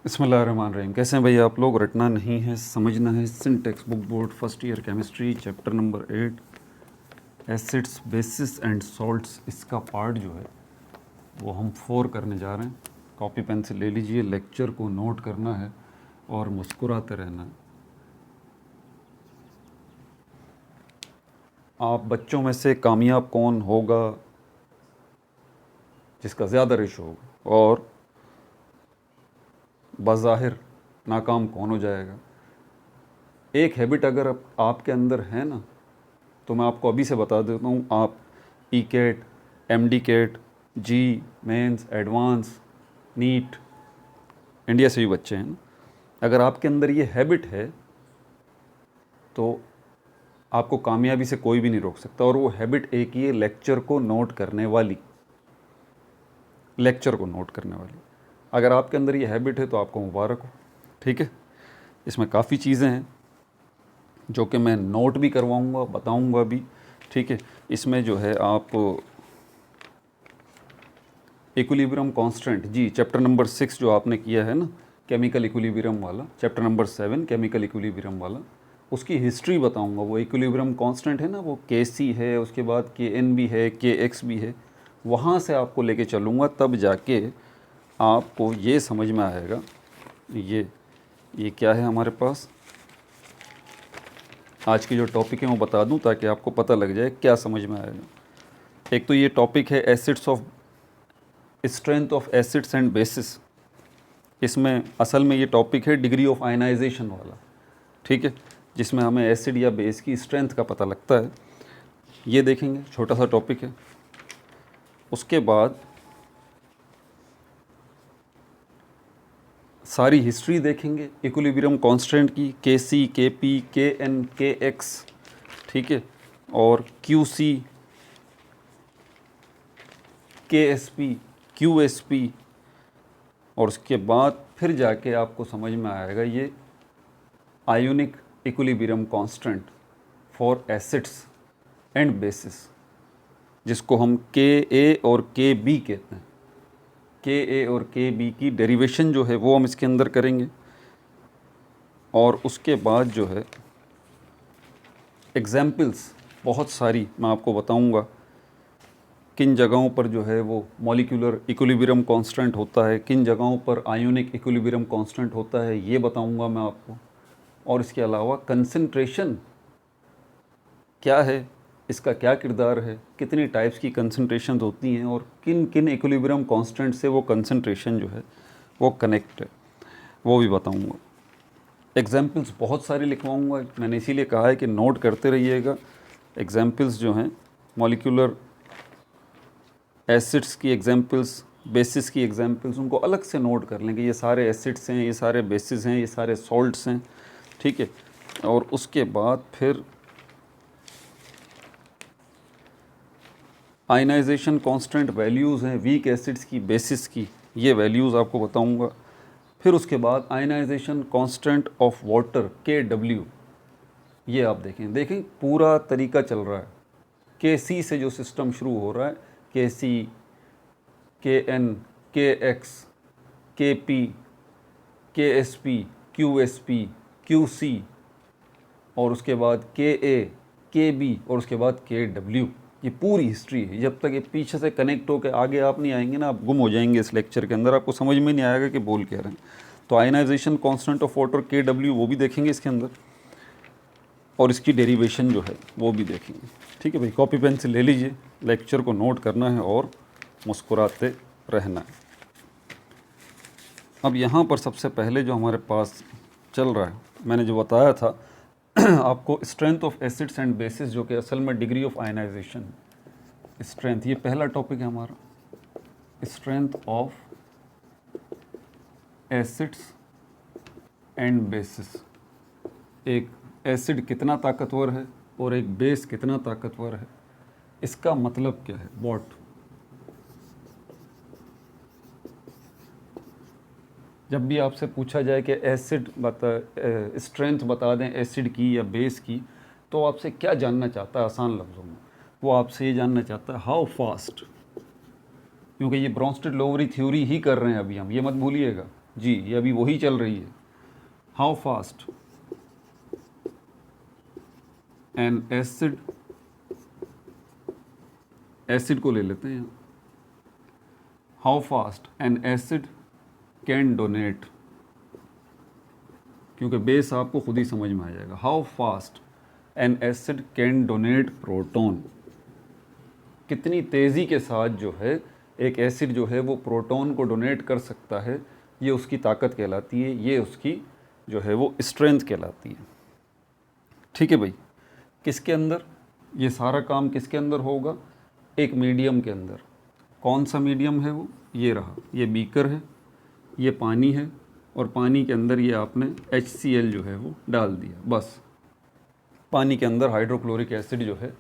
बिस्मिल्लाहिर्रहमानिर्रहीम। कैसे हैं भैया आप लोग? रटना नहीं है, समझना है। Syntax book board first year chemistry chapter number 8 acids bases and salts, इसका पार्ट जो है वो हम 4 करने जा रहे हैं। कॉपी पेंसिल ले लीजिए, लेक्चर को नोट करना है और मुस्कुराते रहना है। आप बच्चों में से कामयाब कौन होगा जिसका ज़्यादा रेशो होगा, और बज़ाहिर नाकाम कौन हो जाएगा? एक हैबिट अगर आपके अंदर है ना, तो मैं आपको अभी से बता देता हूँ। आप ECAT, MDCAT, JEE mains, advance, NEET, India से भी बच्चे हैं ना, अगर आपके अंदर ये हैबिट है तो आपको कामयाबी से कोई भी नहीं रोक सकता। और वो हैबिट एक ही है, लेक्चर को नोट करने वाली। लेक्चर को नोट करने वाली अगर आपके अंदर ये हैबिट है तो आपको मुबारक हो। ठीक है, इसमें काफ़ी चीज़ें हैं जो कि मैं नोट भी करवाऊंगा, बताऊंगा भी। ठीक है, इसमें जो है आप इक्विलिब्रियम कांस्टेंट, जी चैप्टर नंबर 6 जो आपने किया है ना, केमिकल इक्विलिब्रियम वाला, चैप्टर नंबर 7 केमिकल इक्विलिब्रियम वाला, उसकी हिस्ट्री बताऊंगा। वो इक्विलिब्रियम कांस्टेंट है ना, वो Kc है, उसके बाद Kn भी है, Kx भी है, वहाँ से आपको लेके चलूँगा, तब जाके आपको ये समझ में आएगा। ये क्या है हमारे पास, आज की जो टॉपिक है वो बता दूं ताकि आपको पता लग जाए क्या समझ में आएगा। एक तो ये टॉपिक है acids of strength of acids and bases. इसमें असल में ये टॉपिक है डिग्री ऑफ आयनाइजेशन वाला। ठीक है, जिसमें हमें एसिड या बेस की स्ट्रेंथ का पता लगता है। ये देखेंगे, छोटा सा टॉपिक है। उसके बाद सारी हिस्ट्री देखेंगे इक्विलिब्रियम कांस्टेंट की, Kc, Kp, Kn, Kx, ठीक है, और Qc, Ksp, Qsp, और उसके बाद फिर जाके आपको समझ में आएगा ये ionic equilibrium constant for acids and bases, जिसको हम Ka और Kb कहते हैं। Ka और Kb की डेरिवेशन जो है वो हम इसके अंदर करेंगे। और उसके बाद जो है एग्जाम्पल्स बहुत सारी मैं आपको बताऊंगा, किन जगहों पर जो है वो मॉलिक्यूलर इक्विलिब्रियम कांस्टेंट होता है, किन जगहों पर आयोनिक इक्विलिब्रियम कांस्टेंट होता है, ये बताऊंगा मैं आपको। और इसके अलावा कंसंट्रेशन क्या है, इसका क्या किरदार है, कितनी टाइप्स की कंसंट्रेशन होती हैं, और किन किन इक्विलिब्रियम कांस्टेंट से वो कंसंट्रेशन जो है वो कनेक्ट है, वो भी बताऊंगा। एग्जाम्पल्स बहुत सारे लिखवाऊंगा, मैंने इसीलिए कहा है कि नोट करते रहिएगा। एग्जाम्पल्स जो हैं मॉलिक्यूलर एसिड्स की एग्जाम्पल्स, बेसिस की एग्जाम्पल्स, उनको अलग से नोट कर लेंगे। ये सारे एसिड्स हैं, ये सारे बेसिस हैं, ये सारे सॉल्ट्स हैं। ठीक है, और उसके बाद फिर आयनाइजेशन कांस्टेंट वैल्यूज़ हैं वीक एसिड्स की, बेसिस की, ये वैल्यूज़ आपको बताऊंगा। फिर उसके बाद ionization constant of water Kw, ये आप देखें पूरा तरीका चल रहा है। Kc से जो सिस्टम शुरू हो रहा है, Kc, Kn, Kx, Kp, Ksp, Qsp, Qc, और उसके बाद Ka, Kb, और उसके बाद Kw। ये पूरी हिस्ट्री है। जब तक ये पीछे से कनेक्ट होकर आगे आप नहीं आएंगे ना, आप गुम हो जाएंगे इस लेक्चर के अंदर, आपको समझ में नहीं आएगा कि बोल क्या रहे हैं। तो ionization constant of water Kw वो भी देखेंगे इसके अंदर, और इसकी डेरिवेशन जो है वो भी देखेंगे। ठीक है भाई, कॉपी पेंसिल ले लीजिए, लेक्चर को नोट करना है और मुस्कुराते रहना है। अब यहाँ पर सबसे पहले जो हमारे पास चल रहा है, मैंने जो बताया था आपको, strength of acids and bases, जो कि असल में डिग्री ऑफ आयनाइजेशन स्ट्रेंथ, ये पहला टॉपिक है हमारा, strength of acids and bases. एक एसिड कितना ताकतवर है और एक बेस कितना ताकतवर है, इसका मतलब क्या है, व्हाट। जब भी आपसे पूछा जाए कि एसिड स्ट्रेंथ बता दें एसिड की या बेस की, तो आपसे क्या जानना चाहता है आसान लफ्ज़ों में? वो आपसे ये जानना चाहता है हाउ फास्ट, क्योंकि ये ब्रोंस्टेड लोवरी थ्योरी ही कर रहे हैं अभी हम, ये मत भूलिएगा। जी, ये अभी वही चल रही है। How fast N acid, acid को ले लेते हैं यहाँ, how fast N acid can donate, क्योंकि बेस आपको खुद ही समझ में आ जाएगा। How fast N acid can donate proton, कितनी तेज़ी के साथ जो है एक एसिड जो है वो प्रोटॉन को डोनेट कर सकता है, ये उसकी ताकत कहलाती है, ये उसकी जो है वो स्ट्रेंथ कहलाती है। ठीक है भाई, किसके अंदर ये सारा काम किसके अंदर होगा? एक मीडियम के अंदर। कौन सा मीडियम है वो? ये रहा, ये बीकर है, ये पानी है, और पानी के अंदर ये आपने HCl जो है वो डाल दिया, बस पानी के अंदर हाइड्रोक्लोरिक एसिड जो है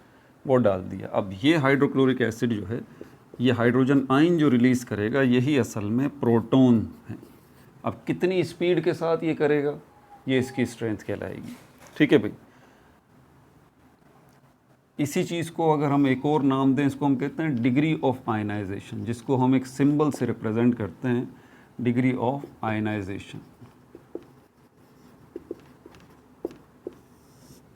वो डाल दिया। अब ये हाइड्रोक्लोरिक एसिड जो है ये हाइड्रोजन आयन जो रिलीज़ करेगा यही असल में प्रोटॉन है। अब कितनी स्पीड के साथ ये करेगा, ये इसकी स्ट्रेंथ कहलाएगी। ठीक है भाई, इसी चीज़ को अगर हम एक और नाम दें, इसको हम कहते हैं डिग्री ऑफ आयनाइजेशन, जिसको हम एक सिंबल से रिप्रेजेंट करते हैं, degree of ionization,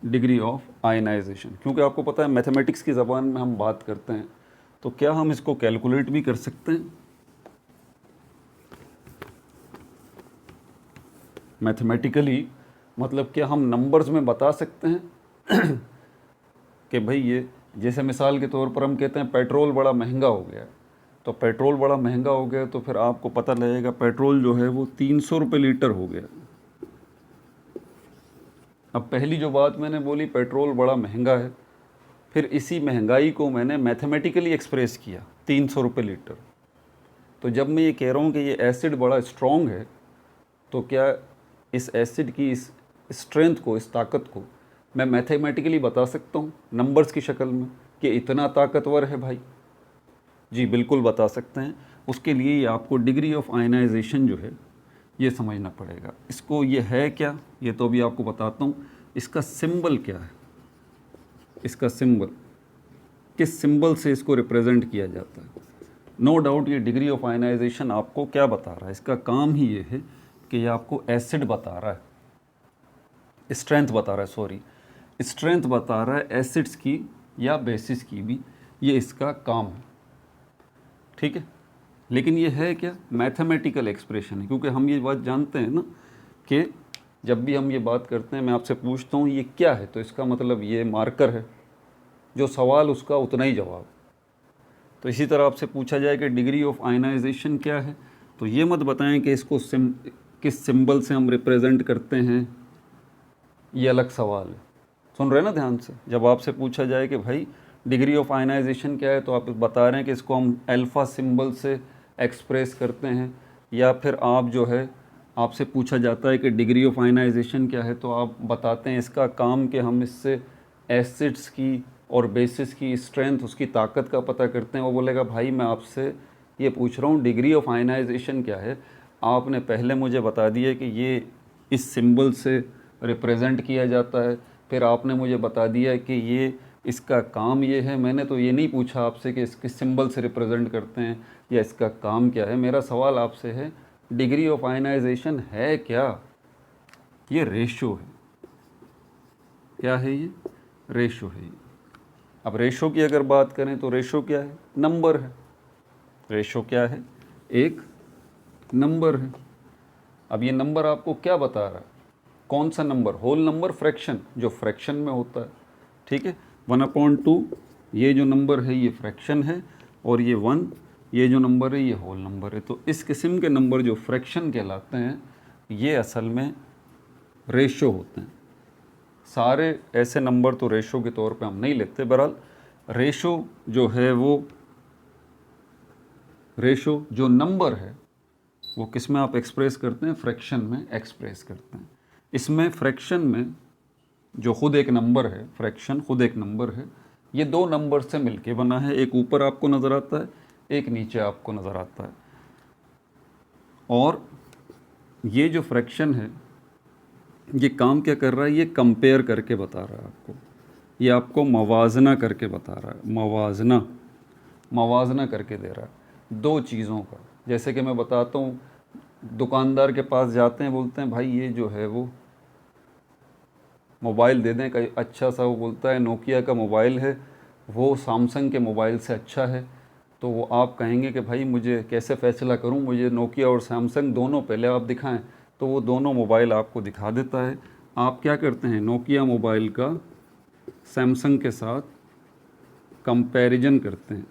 degree of ionization. क्योंकि आपको पता है मैथमेटिक्स की ज़बान में हम बात करते हैं, तो क्या हम इसको कैलकुलेट भी कर सकते हैं? मैथमेटिकली मतलब क्या हम नंबर्स में बता सकते हैं कि भाई ये, जैसे मिसाल के तौर पर हम कहते हैं पेट्रोल बड़ा महंगा हो गया, तो पेट्रोल बड़ा महंगा हो गया तो फिर आपको पता लगेगा पेट्रोल जो है वो 300 रुपये लीटर हो गया। अब पहली जो बात मैंने बोली पेट्रोल बड़ा महंगा है, फिर इसी महंगाई को मैंने मैथमेटिकली एक्सप्रेस किया 300 रुपये लीटर। तो जब मैं ये कह रहा हूँ कि ये एसिड बड़ा स्ट्रॉन्ग है, तो क्या इस एसिड की इस स्ट्रेंथ को, इस ताकत को मैं मैथमेटिकली बता सकता हूँ नंबर्स की शक्ल में कि इतना ताकतवर है भाई? जी बिल्कुल बता सकते हैं। उसके लिए ये आपको डिग्री ऑफ आयनाइजेशन जो है ये समझना पड़ेगा। इसको ये है क्या, ये तो अभी आपको बताता हूँ। इसका सिंबल क्या है, इसका सिंबल, किस सिंबल से इसको रिप्रेजेंट किया जाता है? नो डाउट ये डिग्री ऑफ आयनाइजेशन आपको क्या बता रहा है, इसका काम ही ये है कि ये आपको एसिड बता रहा है, स्ट्रेंथ बता रहा है, सॉरी स्ट्रेंथ बता रहा है एसिड्स की या बेसिस की भी, ये इसका काम है। ठीक है, लेकिन ये है क्या? मैथमेटिकल एक्सप्रेशन है। क्योंकि हम ये बात जानते हैं ना कि जब भी हम ये बात करते हैं, मैं आपसे पूछता हूँ ये क्या है, तो इसका मतलब ये मार्कर है, जो सवाल उसका उतना ही जवाब। तो इसी तरह आपसे पूछा जाए कि डिग्री ऑफ आयनाइजेशन क्या है, तो ये मत बताएं कि इसको किस सिंबल से हम रिप्रेजेंट करते हैं, ये अलग सवाल है। सुन रहे हैं ना ध्यान से? जब आपसे पूछा जाए कि भाई डिग्री ऑफ आयनाइजेशन क्या है, तो आप बता रहे हैं कि इसको हम अल्फ़ा सिंबल से एक्सप्रेस करते हैं, या फिर आप जो है आपसे पूछा जाता है कि डिग्री ऑफ आयनाइजेशन क्या है, तो आप बताते हैं इसका काम कि हम इससे एसिड्स की और बेसिस की स्ट्रेंथ, उसकी ताकत का पता करते हैं। वो बोलेगा भाई मैं आपसे ये पूछ रहा हूँ डिग्री ऑफ आयनाइजेशन क्या है, आपने पहले मुझे बता दिया कि ये इस सिंबल से रिप्रेजेंट किया जाता है, फिर आपने मुझे बता दिया कि ये इसका काम ये है। मैंने तो ये नहीं पूछा आपसे कि इसके सिंबल से रिप्रेजेंट करते हैं या इसका काम क्या है। मेरा सवाल आपसे है डिग्री ऑफ आयनाइजेशन है क्या? ये रेशो है। क्या है ये? रेशो है। अब रेशो की अगर बात करें तो रेशो क्या है? नंबर है। रेशो क्या है? एक नंबर है। अब ये नंबर आपको क्या बता रहा है? कौन सा नंबर? होल नंबर, फ्रैक्शन, जो फ्रैक्शन में होता है। ठीक है, 1/2 ये जो नंबर है ये फ्रैक्शन है, और ये 1 ये जो नंबर है ये होल नंबर है। तो इस किस्म के नंबर जो फ्रैक्शन कहलाते हैं ये असल में रेशो होते हैं। सारे ऐसे नंबर तो रेशो के तौर पे हम नहीं लेते। बहरहाल रेशो जो है वो, रेशो जो नंबर है वो किस में आप एक्सप्रेस करते हैं? फ्रैक्शन में एक्सप्रेस करते हैं। इसमें फ्रैक्शन में जो खुद एक नंबर है, फ्रैक्शन खुद एक नंबर है, ये दो नंबर से मिलके बना है। एक ऊपर आपको नज़र आता है, एक नीचे आपको नज़र आता है। और ये जो फ्रैक्शन है ये काम क्या कर रहा है? ये कंपेयर करके बता रहा है आपको, ये आपको मवाजना करके बता रहा है। मवाजना करके दे रहा है दो चीज़ों का। जैसे कि मैं बताता हूँ दुकानदार के पास जाते हैं, बोलते हैं भाई ये जो है वो मोबाइल दे दें, कहीं अच्छा सा, वो बोलता है नोकिया का मोबाइल है, वो सैमसंग के मोबाइल से अच्छा है। तो वो आप कहेंगे कि भाई मुझे कैसे फ़ैसला करूं, मुझे नोकिया और सैमसंग दोनों पहले आप दिखाएं। तो वो दोनों मोबाइल आपको दिखा देता है। आप क्या करते हैं, नोकिया मोबाइल का सैमसंग के साथ कंपैरिजन करते हैं,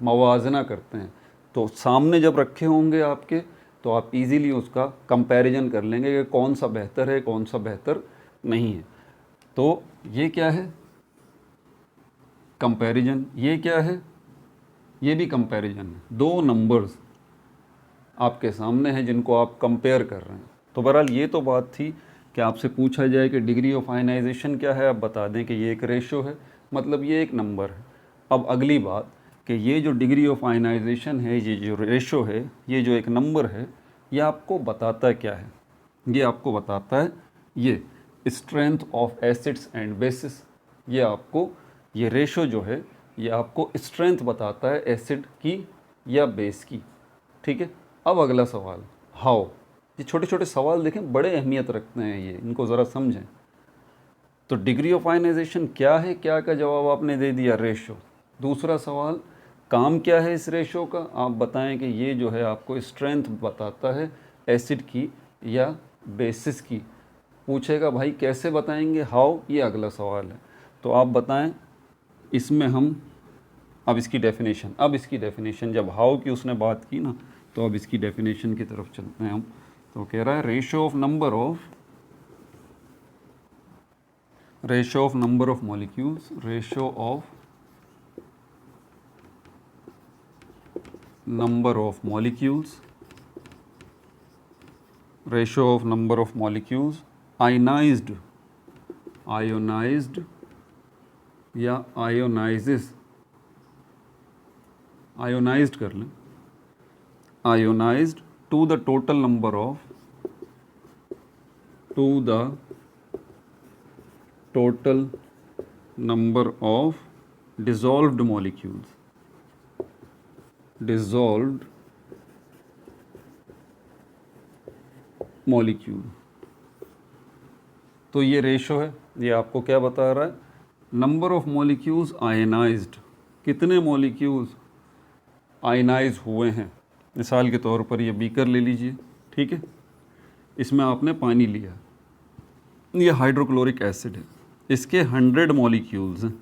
मवाजना करते हैं। तो सामने जब रखे होंगे आपके, तो आप इजीली उसका कंपैरिजन कर लेंगे कि कौन सा बेहतर है, कौन सा बेहतर नहीं है। तो ये क्या है, कंपैरिजन। ये क्या है, ये भी कंपैरिजन है। दो नंबर्स आपके सामने हैं जिनको आप कंपेयर कर रहे हैं। तो बहरहाल ये तो बात थी कि आपसे पूछा जाए कि डिग्री ऑफ आयनाइजेशन क्या है, आप बता दें कि ये एक रेशो है, मतलब ये एक नंबर है। अब अगली बात कि ये जो डिग्री ऑफ आयनाइजेशन है, ये जो रेशो है, ये जो एक नंबर है, ये आपको बताता है क्या है, ये आपको बताता है ये strength of acids and bases. ये आपको, ये रेशो जो है ये आपको स्ट्रेंथ बताता है एसिड की या बेस की। ठीक है। अब अगला सवाल, हाउ। ये छोटे छोटे सवाल देखें, बड़े अहमियत रखते हैं ये, इनको ज़रा समझें। तो डिग्री ऑफ आयनाइजेशन क्या है, क्या का जवाब आपने दे दिया, रेशो। दूसरा सवाल, काम क्या है इस रेशो का, आप बताएं कि ये जो है आपको स्ट्रेंथ बताता है एसिड की या बेसिस की। पूछेगा भाई कैसे बताएंगे, हाउ, ये अगला सवाल है। तो आप बताएं, इसमें हम अब इसकी डेफिनेशन जब हाउ की उसने बात की ना, तो अब इसकी डेफिनेशन की तरफ चलते हैं हम। तो कह रहा है ratio of number of molecules, ratio of number of molecules ionized या आयोनाइज्ड कर लें, ionized to the total number of dissolved molecule। तो ये रेशो है, ये आपको क्या बता रहा है, नंबर ऑफ मॉलिक्यूल्स आयनाइज्ड, कितने मॉलिक्यूल्स आयनाइज हुए हैं। मिसाल के तौर पर ये बीकर ले लीजिए, ठीक है, इसमें आपने पानी लिया, ये हाइड्रोक्लोरिक एसिड है, इसके 100 मॉलिक्यूल्स हैं,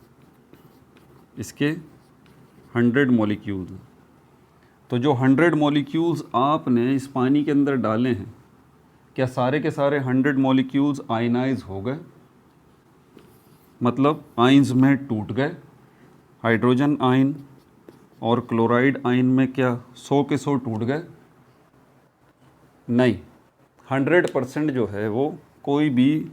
तो जो 100 मॉलिक्यूल्स आपने इस पानी के अंदर डाले हैं, क्या सारे के सारे 100 मॉलिक्यूल्स आयनाइज हो गए, मतलब आइंस में टूट गए। हाइड्रोजन आयन और क्लोराइड आयन में क्या 100 के 100 टूट गए? नहीं, 100% जो है वो कोई भी,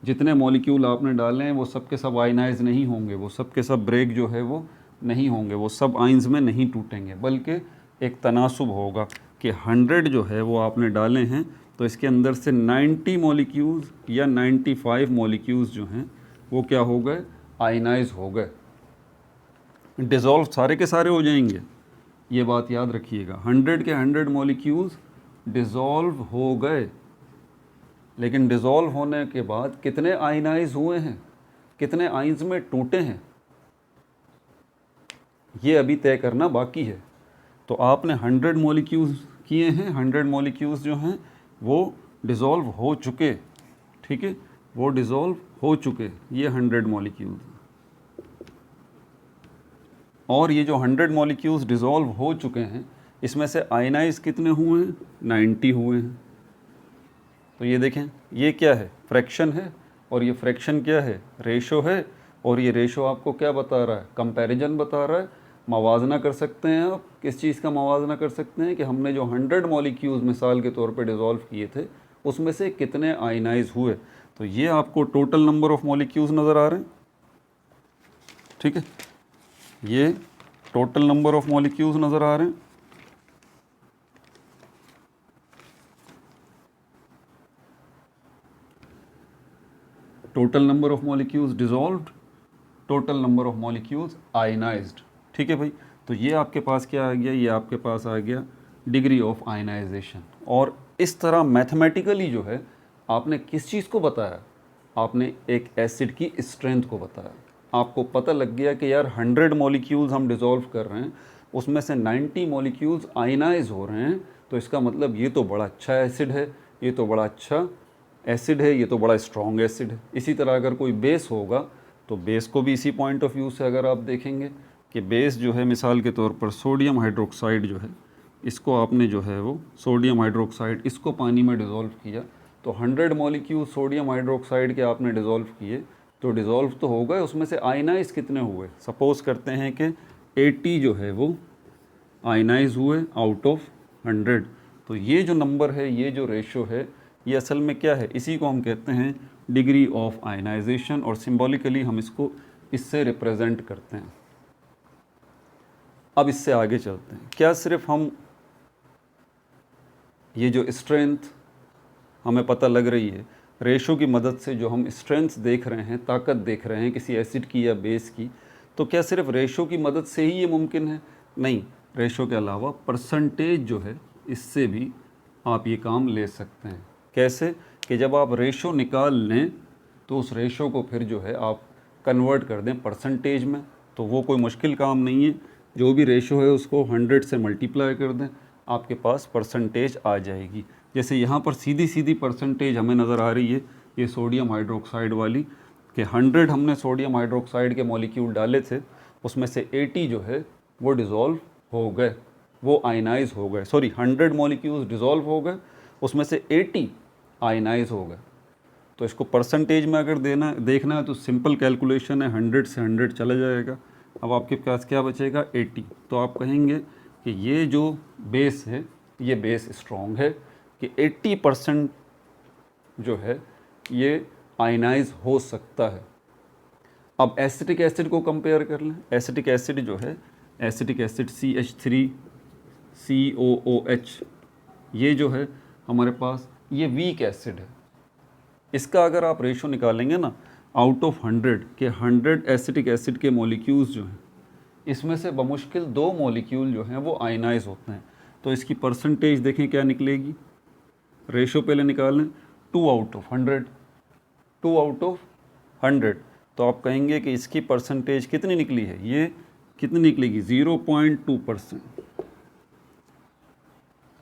जितने मॉलिक्यूल आपने डाले हैं वो सब के सब आयनाइज नहीं होंगे, वो सब के सब ब्रेक जो है वो नहीं होंगे, वो सब आइंस में नहीं टूटेंगे, बल्कि एक तनासुब होगा कि 100 जो है वो आपने डाले हैं, तो इसके अंदर से 90 मॉलिक्यूल्स या 95 मॉलिक्यूल्स जो हैं वो क्या हो गए, आयनाइज हो गए, डिज़ोल्व सारे के सारे हो जाएंगे। ये बात याद रखिएगा, 100 के 100 मॉलिक्यूल्स डिज़ोल्व हो गए, लेकिन डिज़ोल्व होने के बाद कितने आयनाइज हुए हैं, कितने आइंस में टूटे हैं, ये अभी तय करना बाकी है। तो आपने 100 मॉलिक्यूल्स किए हैं, 100 मॉलिक्यूल्स जो हैं वो डिज़ोल्व हो चुके, ठीक है, वो डिज़ोल्व हो चुके, ये 100 मॉलिक्यूल्स। और ये जो 100 मॉलिक्यूल्स डिज़ोल्व हो चुके हैं, इसमें से आयनाइज कितने हुए हैं, 90 हुए हैं। तो ये देखें, ये क्या है, फ्रैक्शन है, और ये फ्रैक्शन क्या है, रेशो है, और ये रेशो आपको क्या बता रहा है, कंपैरिजन बता रहा है। मवाजना कर सकते हैं आप, किस चीज़ का मवाजना कर सकते हैं कि हमने जो 100 मॉलिक्यूल्स मिसाल के तौर पे डिज़ोल्व किए थे, उसमें से कितने आयनाइज हुए। तो ये आपको टोटल नंबर ऑफ मॉलिक्यूल्स नज़र आ रहे हैं, ठीक है, ये टोटल नंबर ऑफ मॉलिक्यूल्स नज़र आ रहे हैं। Total number of molecules dissolved, total number of molecules ionised, ठीक है भाई। तो ये आपके पास क्या आ गया, ये आपके पास आ गया डिग्री ऑफ आयनाइजेशन। और इस तरह मैथमेटिकली जो है आपने किस चीज़ को बताया, आपने एक एसिड की स्ट्रेंथ को बताया। आपको पता लग गया कि यार 100 मॉलिक्यूल्स हम डिज़ोल्व कर रहे हैं, उसमें से 90 मॉलिक्यूल्स आयनाइज हो रहे हैं, तो इसका मतलब ये तो बड़ा अच्छा एसिड है, ये तो बड़ा अच्छा एसिड है, ये तो बड़ा स्ट्रॉन्ग एसिड है। इसी तरह अगर कोई बेस होगा तो बेस को भी इसी पॉइंट ऑफ व्यू से अगर आप देखेंगे कि बेस जो है, मिसाल के तौर पर सोडियम हाइड्रोक्साइड जो है, इसको आपने जो है वो सोडियम हाइड्रोक्साइड इसको पानी में डिज़ोल्व किया, तो 100 मॉलिक्यूल सोडियम हाइड्रोक्साइड के आपने डिज़ोल्व किए, तो डिज़ोल्व तो हो गए, उसमें से आयनाइज कितने हुए? सपोज करते हैं कि 80 जो है वो आयनाइज हुए आउट ऑफ 100। तो ये जो नंबर है, ये जो रेशो है, ये असल में क्या है? इसी को हम कहते हैं डिग्री ऑफ आयनाइजेशन, और सिंबॉलिकली हम इसको इससे रिप्रेजेंट करते हैं। अब इससे आगे चलते हैं। क्या सिर्फ हम ये जो स्ट्रेंथ हमें पता लग रही है, रेशो की मदद से जो हम स्ट्रेंथ देख रहे हैं, ताकत देख रहे हैं किसी एसिड की या बेस की, तो क्या सिर्फ रेशो की मदद से ही ये मुमकिन है? नहीं, रेशो के अलावा परसेंटेज जो है, इससे भी आप ये काम ले सकते हैं। कैसे? कि जब आप रेशो निकाल लें तो उस रेशो को फिर जो है आप कन्वर्ट कर दें परसेंटेज में, तो वो कोई मुश्किल काम नहीं है। जो भी रेशो है उसको 100 से मल्टीप्लाई कर दें, आपके पास परसेंटेज आ जाएगी। जैसे यहाँ पर सीधी सीधी परसेंटेज हमें नज़र आ रही है, ये सोडियम हाइड्रोक्साइड वाली, कि 100 हमने सोडियम हाइड्रोक्साइड के मॉलिक्यूल डाले थे, उसमें से 80 जो है वो डिज़ोल्व हो गए, वो आयनाइज हो गए। सॉरी, 100 मॉलिक्यूल्स डिज़ोल्व हो गए, उसमें से 80 आयनाइज हो गए। तो इसको परसेंटेज में अगर देखना है तो सिंपल कैलकुलेशन है, 100 से 100 चला जाएगा। अब आपके पास क्या बचेगा? 80। तो आप कहेंगे कि ये जो बेस है, ये बेस स्ट्रॉन्ग है कि 80% जो है ये आयनाइज हो सकता है। अब एसिटिक एसिड को कंपेयर कर लें। एसिटिक एसिड जो है, एसिटिक एसिड CH3COOH, ये जो है हमारे पास, ये वीक एसिड है। इसका अगर आप रेशो निकालेंगे ना आउट ऑफ 100 के 100 एसिटिक एसिड के मॉलिक्यूल्स जो हैं, इसमें से बमुश्किल 2 मॉलिक्यूल जो हैं वो आयनाइज होते हैं। तो इसकी परसेंटेज देखें क्या निकलेगी। रेशो पहले निकालें, 2 आउट ऑफ 100, 2 आउट ऑफ 100। तो आप कहेंगे कि इसकी परसेंटेज कितनी निकली है? ये कितनी निकलेगी? 0.2%।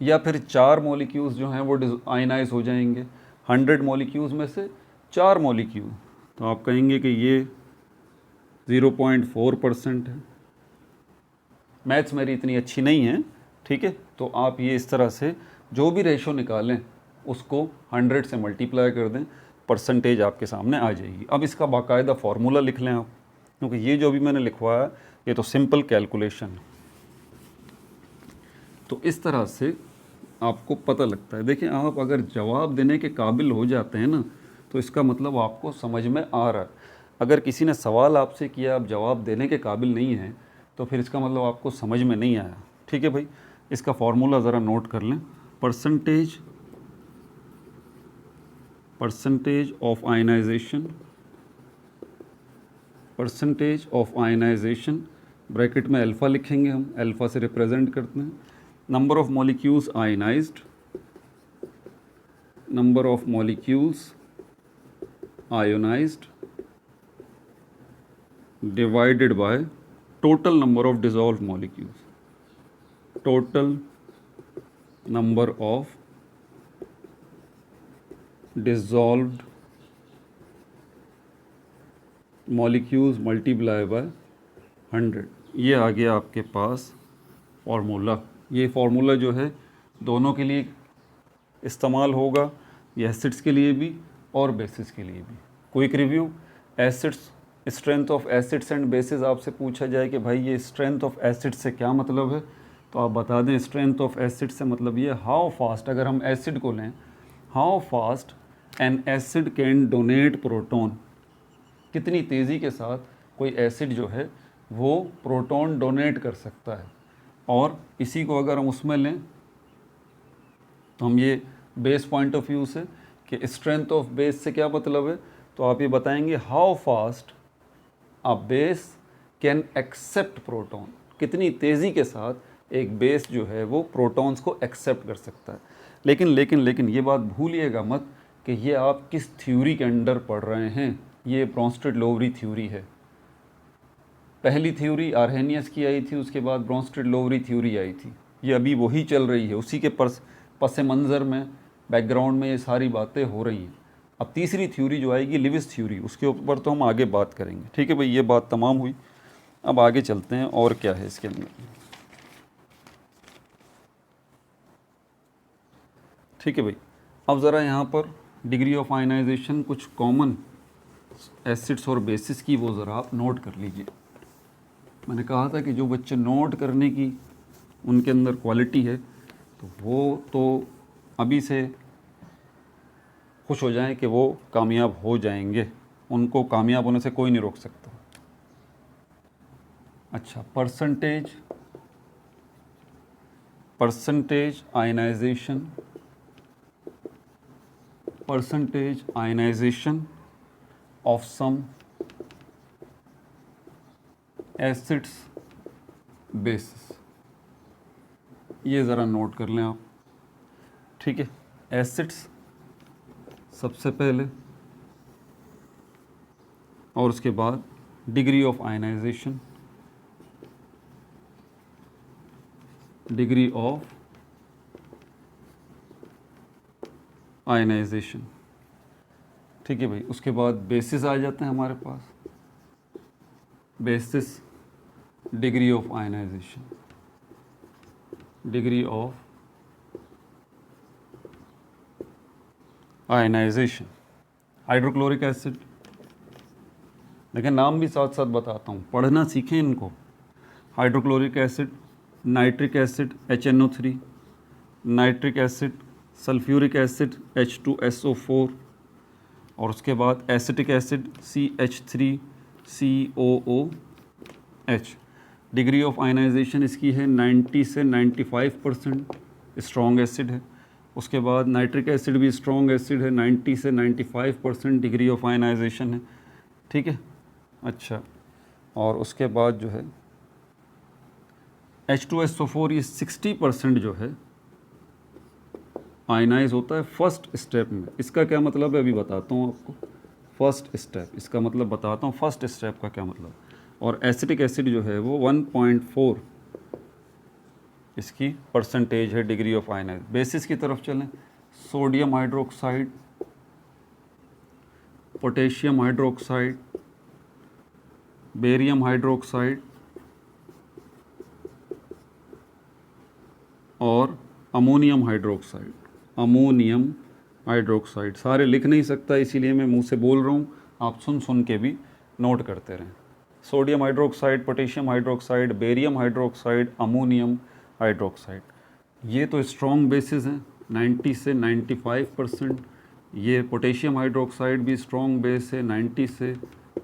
या फिर 4 मॉलिक्यूल्स जो हैं वो आयनाइज हो जाएंगे, 100 मॉलिक्यूल्स में से 4 मॉलिक्यूल, तो आप कहेंगे कि ये 0.4% है। मैथ्स मेरी इतनी अच्छी नहीं है, ठीक है, तो आप ये इस तरह से जो भी रेशो निकालें उसको 100 से मल्टीप्लाई कर दें, परसेंटेज आपके सामने आ जाएगी। अब इसका बाकायदा फार्मूला लिख लें आप, क्योंकि ये जो भी मैंने लिखवाया ये तो सिंपल कैलकुलेशन है। तो इस तरह से आपको पता लगता है। देखिए, आप अगर जवाब देने के काबिल हो जाते हैं ना, तो इसका मतलब आपको समझ में आ रहा है। अगर किसी ने सवाल आपसे किया, आप जवाब देने के काबिल नहीं हैं, तो फिर इसका मतलब आपको समझ में नहीं आया। ठीक है भाई, इसका फार्मूला ज़रा नोट कर लें। Percentage of ionization, percentage of ionization, bracket में अल्फ़ा लिखेंगे हम, अल्फ़ा से रिप्रेजेंट करते हैं number of molecules ionized, number of molecules ionized divided by total number of dissolved molecules, total number of dissolved molecules multiply by 100। ये आ गया आपके पास formula. ये फार्मूला जो है दोनों के लिए इस्तेमाल होगा, ये एसिड्स के लिए भी और बेसिस के लिए भी। Quick review, acids, strength of acids and bases आपसे पूछा जाए कि भाई ये स्ट्रेंथ ऑफ एसिड से क्या मतलब है, तो आप बता दें स्ट्रेंथ ऑफ एसिड से मतलब ये हाउ फास्ट, अगर हम एसिड को लें, how fast N acid can donate proton, कितनी तेज़ी के साथ कोई एसिड जो है वो प्रोटॉन डोनेट कर सकता है। और इसी को अगर हम उसमें लें तो हम ये बेस पॉइंट ऑफ व्यू से कि स्ट्रेंथ ऑफ बेस से क्या मतलब है, तो आप ये बताएंगे how fast a base can accept proton, कितनी तेज़ी के साथ एक बेस जो है वो प्रोटॉन्स को एक्सेप्ट कर सकता है। लेकिन ये बात भूलिएगा मत कि ये आप किस थ्योरी के अंडर पढ़ रहे हैं। ये ब्रोंस्टेड लोवरी थ्योरी है। पहली थ्योरी आर्हेनियस की आई थी, उसके बाद ब्रोंस्टेड लोवरी थ्योरी आई थी। ये अभी वही चल रही है, उसी के पस मंज़र में, बैकग्राउंड में ये सारी बातें हो रही हैं। अब तीसरी थ्योरी जो आएगी लिविस थ्योरी, उसके ऊपर तो हम आगे बात करेंगे। ठीक है भाई, ये बात तमाम हुई। अब आगे चलते हैं और क्या है इसके अंदर। ठीक है भाई, अब ज़रा यहाँ पर डिग्री ऑफ आयनाइजेशन कुछ कॉमन एसिड्स और बेसिस की वो ज़रा आप नोट कर लीजिए। मैंने कहा था कि जो बच्चे नोट करने की उनके अंदर क्वालिटी है तो वो तो अभी से खुश हो जाएं कि वो कामयाब हो जाएंगे, उनको कामयाब होने से कोई नहीं रोक सकता। अच्छा, percentage ionization of some acids bases, ये ज़रा नोट कर लें आप। ठीक है, एसिड्स सबसे पहले और उसके बाद degree of ionization, degree of ionization. ठीक है भाई, उसके बाद बेसिस आ जाते हैं हमारे पास। Basis degree of ionization, degree of ionisation. Hydrochloric acid, देखिए नाम भी साथ साथ बताता हूँ, पढ़ना सीखें इनको। Hydrochloric acid, nitric acid HNO3, nitric acid, sulphuric acid H2SO4, और उसके बाद acetic acid CH3COOH। Degree of ionization इसकी है 90 से 95%, स्ट्रॉन्ग एसिड है। उसके बाद नाइट्रिक एसिड भी स्ट्रॉन्ग एसिड है, 90 से 95% डिग्री ऑफ आयनाइजेशन है। ठीक है, अच्छा, और उसके बाद जो है H2SO4 ये 60% जो है आयनाइज होता है फर्स्ट स्टेप में। इसका क्या मतलब है अभी बताता हूँ आपको। फर्स्ट स्टेप, इसका मतलब बताता हूँ फर्स्ट स्टेप का क्या मतलब। और एसिटिक एसिड जो है वो 1.4 इसकी परसेंटेज है डिग्री ऑफ आयनाइज। बेसिस की तरफ चलें, sodium hydroxide, potassium hydroxide, barium hydroxide और अमोनियम हाइड्रोक्साइड। अमोनियम हाइड्रोक्साइड सारे लिख नहीं सकता, इसीलिए मैं मुंह से बोल रहा हूँ, आप सुन सुन के भी नोट करते रहें। Sodium hydroxide, potassium hydroxide, barium hydroxide, ammonium hydroxide, ये तो स्ट्रॉन्ग बेसिस हैं 90 से 95%। ये पोटेशियम हाइड्रोक्साइड भी स्ट्रॉन्ग बेस है 90 से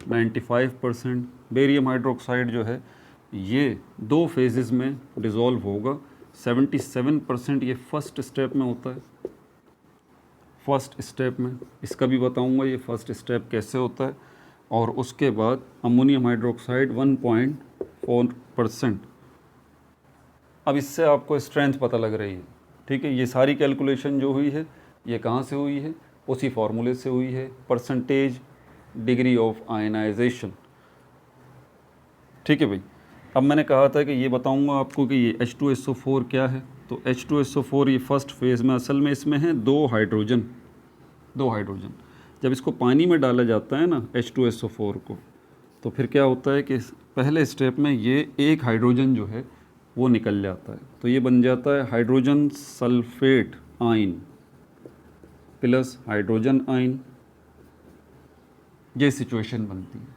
95%। बेरियम हाइड्रोक्साइड जो है ये 2 फेजेस में डिज़ोल्व होगा, 77% ये फर्स्ट स्टेप में होता है। फर्स्ट स्टेप में इसका भी बताऊंगा ये फर्स्ट स्टेप कैसे होता है। और उसके बाद अमोनियम हाइड्रोक्साइड 1.4%। अब इससे आपको स्ट्रेंथ पता लग रही है। ठीक है, ये सारी कैलकुलेशन जो हुई है ये कहाँ से हुई है, उसी फार्मूले से हुई है, परसेंटेज डिग्री ऑफ आयनाइजेशन। ठीक है भाई, अब मैंने कहा था कि ये बताऊंगा आपको कि ये H2SO4 क्या है। तो H2SO4 ये फर्स्ट फेज़ में, असल में इसमें है दो हाइड्रोजन। जब इसको पानी में डाला जाता है ना H2SO4 को, तो फिर क्या होता है कि पहले स्टेप में ये एक हाइड्रोजन जो है वो निकल जाता है, तो ये बन जाता है hydrogen sulphate ion plus hydrogen ion. ये सिचुएशन बनती है,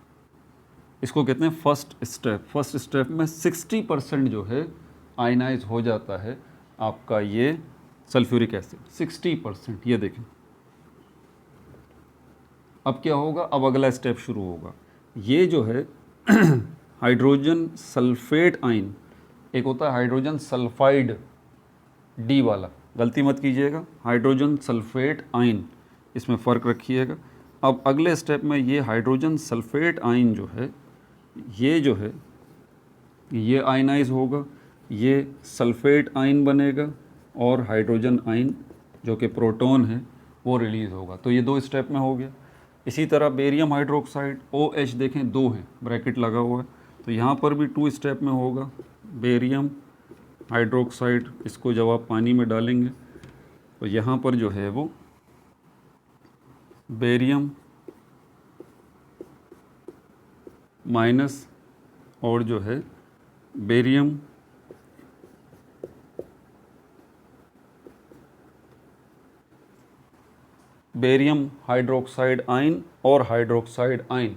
इसको कहते हैं फर्स्ट स्टेप। फर्स्ट स्टेप में 60% जो है आयनाइज हो जाता है आपका ये सल्फ्यूरिक एसिड, 60%। ये देखें अब क्या होगा, अब अगला स्टेप शुरू होगा। ये जो है हाइड्रोजन सल्फेट आयन, एक होता है हाइड्रोजन सल्फाइड डी वाला, गलती मत कीजिएगा, हाइड्रोजन सल्फेट आयन, इसमें फ़र्क रखिएगा। अब अगले स्टेप में ये हाइड्रोजन सल्फेट आयन जो है ये आयनाइज होगा, ये सल्फेट आयन बनेगा और हाइड्रोजन आयन जो कि प्रोटॉन है वो रिलीज़ होगा। तो ये 2 स्टेप में हो गया। इसी तरह बेरियम हाइड्रोक्साइड OH देखें 2 है, ब्रैकेट लगा हुआ है, तो यहाँ पर भी 2 स्टेप में होगा। बेरियम हाइड्रोक्साइड, इसको जब आप पानी में डालेंगे तो यहाँ पर जो है वो बेरियम माइनस और जो है बेरियम हाइड्रोक्साइड आयन और हाइड्रोक्साइड आयन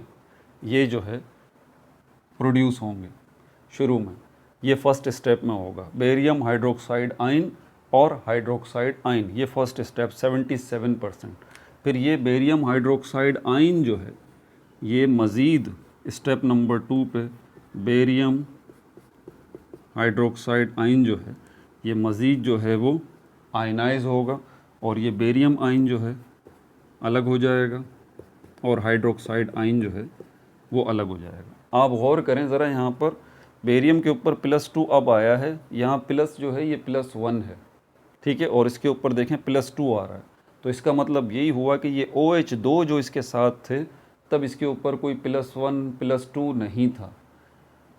ये जो है प्रोड्यूस होंगे शुरू में। ये फर्स्ट स्टेप में होगा, बेरियम हाइड्रोक्साइड आयन और हाइड्रोक्साइड आयन, ये फर्स्ट स्टेप 77%। फिर ये बेरियम हाइड्रोक्साइड आयन जो है ये मज़ीद स्टेप नंबर 2 पे बेरियम हाइड्रोक्साइड आयन जो है ये मज़ीद जो है वो आयनाइज होगा और ये बेरियम आयन जो है अलग हो जाएगा और हाइड्रोक्साइड आयन जो है वो अलग हो जाएगा। आप गौर करें ज़रा, यहाँ पर बेरियम के ऊपर +2 अब आया है, यहाँ प्लस जो है ये +1 है, ठीक है, और इसके ऊपर देखें +2 आ रहा है। तो इसका मतलब यही हुआ कि ये OH2 जो इसके साथ थे तब इसके ऊपर कोई +1 +2 नहीं था,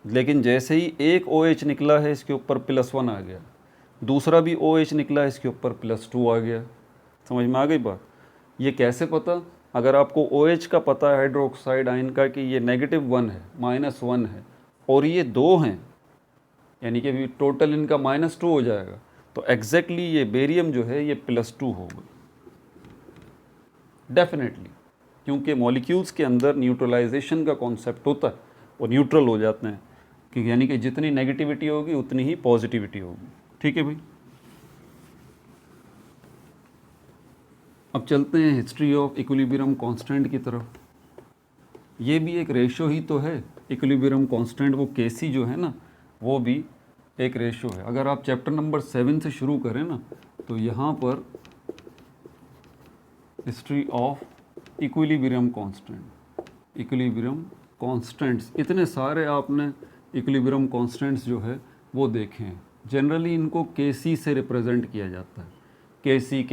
लेकिन जैसे ही एक OH निकला है इसके ऊपर +1 आ गया, दूसरा भी OH निकला है इसके ऊपर +2 आ गया। समझ में आ गई बात? ये कैसे पता? अगर आपको OH का पता है हाइड्रोक्साइड आयन का कि ये -1 है, -1 है और ये 2 हैं, यानी कि टोटल इनका -2 हो जाएगा, तो एग्जैक्टली ये बेरियम जो है ये +2 होगा डेफिनेटली, क्योंकि मॉलिक्यूल्स के अंदर न्यूट्रलाइजेशन का कॉन्सेप्ट होता है, वो न्यूट्रल हो जाते हैं, कि यानी कि जितनी नेगेटिविटी होगी उतनी ही पॉजिटिविटी होगी। ठीक है भाई, अब चलते हैं हिस्ट्री ऑफ इक्विलिब्रियम कांस्टेंट की तरफ। ये भी एक रेशो ही तो है, इक्विलिब्रियम कांस्टेंट, वो Kc जो है ना वो भी एक रेशो है। अगर आप चैप्टर नंबर 7 से शुरू करें ना तो यहाँ पर हिस्ट्री ऑफ इक्विलिब्रियम कांस्टेंट्स, इतने सारे आपने इक्विलिब्रियम कांस्टेंट्स जो है वो देखे हैं। जनरली इनको Kc से रिप्रेजेंट किया जाता है, Kc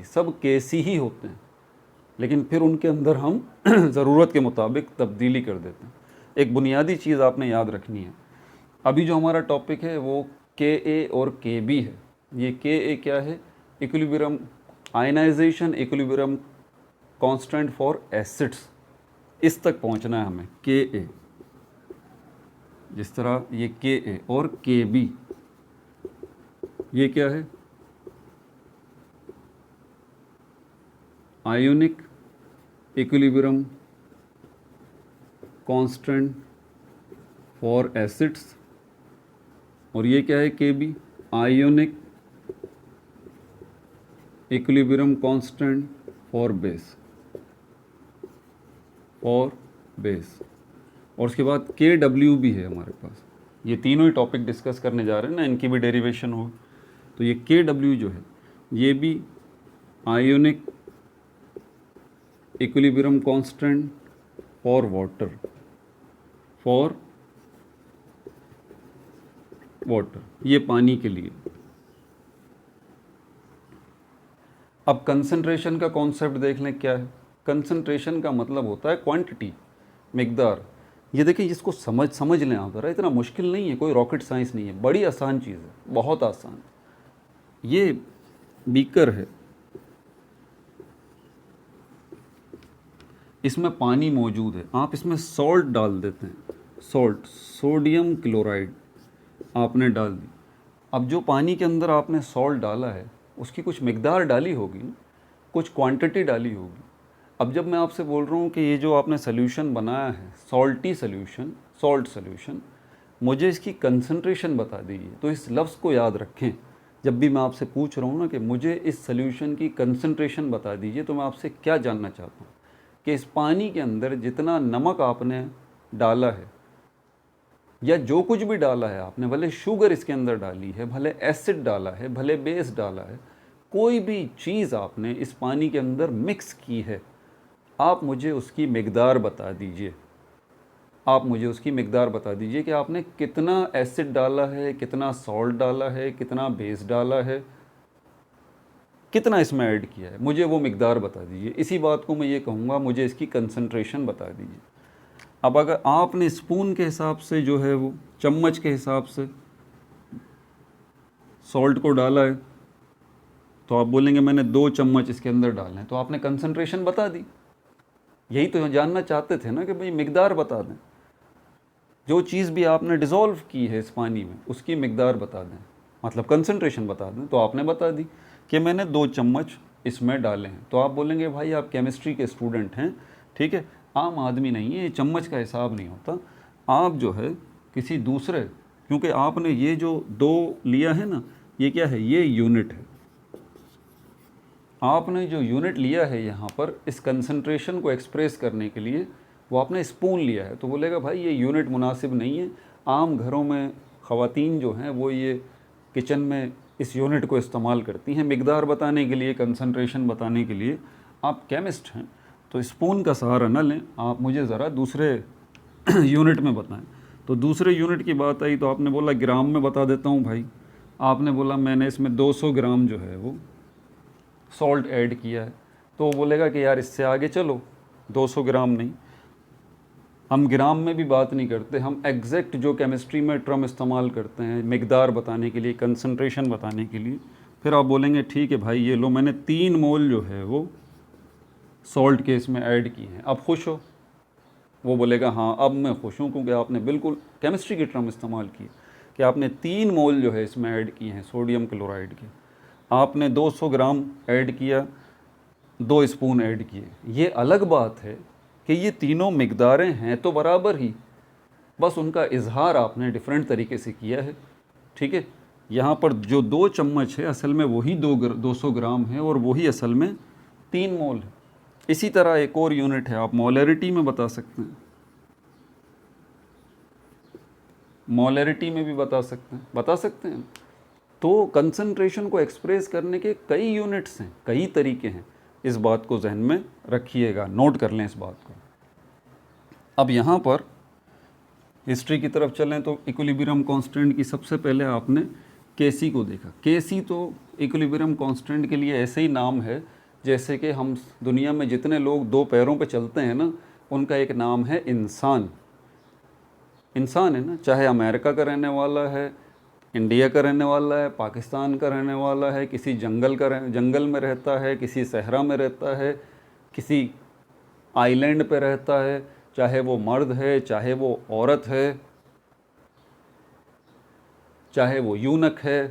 सब Kc ही होते हैं, लेकिन फिर उनके अंदर हम ज़रूरत के मुताबिक तब्दीली कर देते हैं। एक बुनियादी चीज़ आपने याद रखनी है, अभी जो हमारा टॉपिक है वो Ka और Kb है। ये Ka क्या है? Equilibrium ionization equilibrium constant for acids, इस तक पहुंचना है हमें। Ka जिस तरह ये Ka और Kb ये क्या है? Ionic equilibrium constant for acids, और ये क्या है? Kb ionic equilibrium constant for base, और उसके बाद Kw भी है हमारे पास। ये तीनों ही टॉपिक डिस्कस करने जा रहे हैं ना, इनकी भी डेरिवेशन हो। तो ये Kw जो है ये भी ionic equilibrium constant for water, ये पानी के लिए। अब कंसंट्रेशन का कॉन्सेप्ट देख लें क्या है। कंसंट्रेशन का मतलब होता है क्वांटिटी, मिकदार। ये देखिए, इसको समझ लें आप ज़रा, इतना मुश्किल नहीं है, कोई रॉकेट साइंस नहीं है, बड़ी आसान चीज़ है, बहुत आसान। ये बीकर है, इसमें पानी मौजूद है, आप इसमें सॉल्ट डाल देते हैं, सोडियम क्लोराइड आपने डाल दी। अब जो पानी के अंदर आपने सॉल्ट डाला है उसकी कुछ मिकदार डाली होगी ना, कुछ क्वांटिटी डाली होगी। अब जब मैं आपसे बोल रहा हूँ कि ये जो आपने सोल्यूशन बनाया है, सॉल्ट सोल्यूशन, मुझे इसकी कंसंट्रेशन बता दीजिए। तो इस लफ्ज़ को याद रखें, जब भी मैं आपसे पूछ रहा हूँ ना कि मुझे इस सोल्यूशन की कंसंट्रेशन बता दीजिए, तो मैं आपसे क्या जानना चाहता हूँ कि इस पानी के अंदर जितना नमक आपने डाला है या जो कुछ भी डाला है आपने, भले शुगर इसके अंदर डाली है, भले एसिड डाला है, भले बेस डाला है, कोई भी चीज़ आपने इस पानी के अंदर मिक्स की है, आप मुझे उसकी मिकदार बता दीजिए। आप मुझे उसकी मिकदार बता दीजिए कि आपने कितना एसिड डाला है, कितना सॉल्ट डाला है, कितना बेस डाला है, कितना इसमें ऐड किया है, मुझे वो मिकदार बता दीजिए। इसी बात को मैं ये कहूँगा, मुझे इसकी कंसंट्रेशन बता दीजिए। अब अगर आपने स्पून के हिसाब से जो है वो चम्मच के हिसाब से सॉल्ट को डाला है, तो आप बोलेंगे मैंने 2 चम्मच इसके अंदर डाले हैं, तो आपने कंसंट्रेशन बता दी। यही तो जानना चाहते थे ना कि भाई मिकदार बता दें। जो चीज़ भी आपने डिज़ोल्व की है इस पानी में उसकी मिकदार बता दें, मतलब कंसंट्रेशन बता दें। तो आपने बता दी कि मैंने 2 चम्मच इसमें डाले हैं। तो आप बोलेंगे भाई आप केमिस्ट्री के स्टूडेंट हैं, ठीक है, आम आदमी नहीं है, ये चम्मच का हिसाब नहीं होता। आप जो है किसी दूसरे, क्योंकि आपने ये जो 2 लिया है ना, ये क्या है, ये यूनिट है। आपने जो यूनिट लिया है यहाँ पर इस कंसंट्रेशन को एक्सप्रेस करने के लिए, वो आपने स्पून लिया है। तो बोलेगा भाई ये यूनिट मुनासिब नहीं है। आम घरों में ख़वातीन जो हैं वो ये किचन में इस यूनिट को इस्तेमाल करती हैं मिकदार बताने के लिए, कंसंट्रेशन बताने के लिए। आप केमिस्ट हैं तो स्पून का सहारा न लें, आप मुझे ज़रा दूसरे यूनिट में बताएं। तो दूसरे यूनिट की बात आई तो आपने बोला ग्राम में बता देता हूँ भाई। आपने बोला मैंने इसमें 200 ग्राम जो है वो सॉल्ट ऐड किया है। तो वो बोलेगा कि यार इससे आगे चलो, 200 ग्राम नहीं, हम ग्राम में भी बात नहीं करते, हम एग्जैक्ट जो केमिस्ट्री में टर्म इस्तेमाल करते हैं मिकदार बताने के लिए, कंसंट्रेशन बताने के लिए। फिर आप बोलेंगे ठीक है भाई ये लो, मैंने 3 मोल जो है वो सॉल्ट के इसमें ऐड की हैं, अब खुश हो? वो बोलेगा हाँ अब मैं खुश हूँ, क्योंकि आपने बिल्कुल केमिस्ट्री की टर्म इस्तेमाल की कि आपने 3 मोल जो है इसमें ऐड किए हैं सोडियम क्लोराइड के। आपने 200 ग्राम ऐड किया, 2 स्पून ऐड किए। ये अलग बात है कि ये तीनों मिकदारें हैं तो बराबर ही, बस उनका इजहार आपने डिफरेंट तरीके से किया है, ठीक है। यहाँ पर जो 2 चम्मच है असल में वही 200 ग्राम है और वही असल में 3 मोल है। इसी तरह एक और यूनिट है, आप मोलैरिटी में बता सकते हैं, मोलैरिटी में भी बता सकते हैं। तो कंसंट्रेशन को एक्सप्रेस करने के कई यूनिट्स हैं, कई तरीके हैं। इस बात को जहन में रखिएगा, नोट कर लें इस बात को। अब यहाँ पर हिस्ट्री की तरफ चलें तो इक्विलिब्रियम कांस्टेंट की सबसे पहले आपने केसी को देखा। केसी तो इक्विलिब्रियम कांस्टेंट के लिए ऐसे ही नाम है जैसे कि हम दुनिया में जितने लोग 2 पैरों पर चलते हैं ना, उनका एक नाम है इंसान। इंसान है ना, चाहे अमेरिका का रहने वाला है, इंडिया का रहने वाला है, पाकिस्तान का रहने वाला है, किसी जंगल में रहता है, किसी सहरा में रहता है, किसी आइलैंड पे रहता है, चाहे वो मर्द है, चाहे वो औरत है, चाहे वो यूनक है।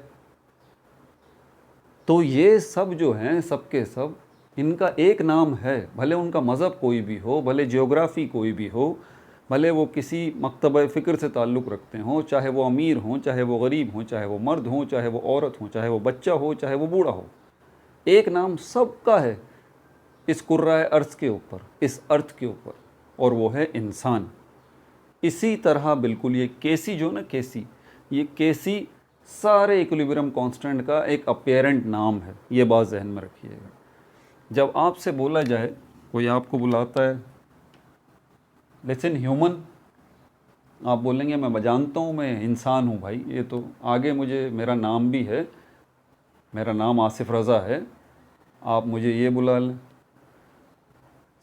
तो ये सब जो हैं सब के सब, इनका एक नाम है, भले उनका मज़हब कोई भी हो, भले जियोग्राफी कोई भी हो, भले वो किसी मकतब फ़िक्र से ताल्लुक़ रखते हों, चाहे वो अमीर हों, चाहे वो गरीब हों, चाहे वो मर्द हों, चाहे वो औरत हों, चाहे वो बच्चा हो, चाहे वो बूढ़ा हो, एक नाम सबका है इस कुर्राए अर्ज़ के ऊपर, इस अर्थ के ऊपर, और वो है इंसान। इसी तरह बिल्कुल ये केसी जो ना, केसी, ये केसी सारे इक्विलिब्रियम कांस्टेंट का एक अपीरेंट नाम है, ये बात जहन में रखिएगा। जब आपसे बोला जाए, कोई आपको बुलाता है लिसन ह्यूमन, आप बोलेंगे मैं जानता हूँ मैं इंसान हूँ भाई, ये तो आगे मुझे मेरा नाम भी है, मेरा नाम आसिफ रज़ा है, आप मुझे ये बुला लें।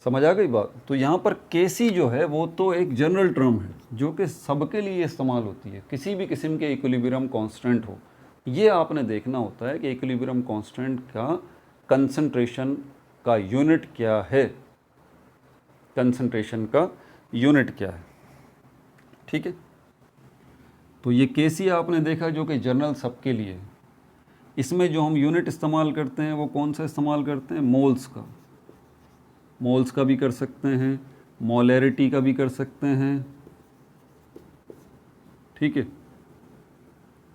समझ आ गई बात? तो यहाँ पर केसी जो है वो तो एक जनरल टर्म है जो कि सबके लिए इस्तेमाल होती है, किसी भी किस्म के इक्विलिब्रियम कांस्टेंट हो। ये आपने देखना होता है कि इक्विलिब्रियम कांस्टेंट का कंसंट्रेशन का यूनिट क्या है, कंसंट्रेशन का यूनिट क्या है, ठीक है। तो ये केसी आपने देखा जो कि जनरल सबके लिए है। इसमें जो हम यूनिट इस्तेमाल करते हैं वो कौन सा इस्तेमाल करते हैं? मोल्स का। मोल्स का भी कर सकते हैं, मोलैरिटी का भी कर सकते हैं, ठीक है।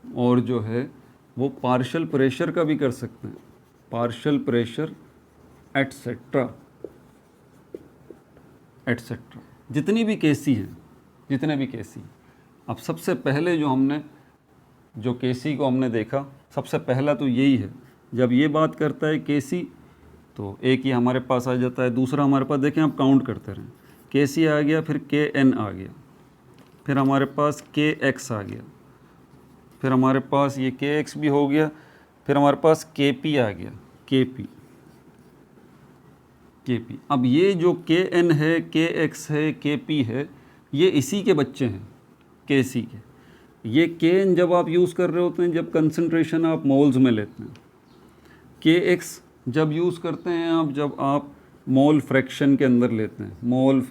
और जो है वो पार्शियल प्रेशर का भी कर सकते हैं, पार्शियल प्रेशर एटसेट्रा एटसेट्रा, जितनी भी केसी हैं, जितने भी केसी। अब सबसे पहले जो केसी को हमने देखा, सबसे पहला तो यही है, जब ये बात करता है केसी तो एक ही हमारे पास आ जाता है, दूसरा हमारे पास देखें आप काउंट करते रहें, केसी आ गया, फिर के एन आ गया, फिर हमारे पास के एक्स आ गया, फिर हमारे पास ये के एक्स भी हो गया, फिर हमारे पास के पी आ गया, के पी, के पी। अब ये जो के एन है, के एक्स है, के पी है, ये इसी के बच्चे हैं, के सी के। ये के एन जब आप यूज़ कर रहे होते हैं जब कंसंट्रेशन आप मोल्स में लेते हैं, के एक्स जब यूज़ करते हैं आप जब आप मोल फ्रैक्शन के अंदर लेते हैं, मोल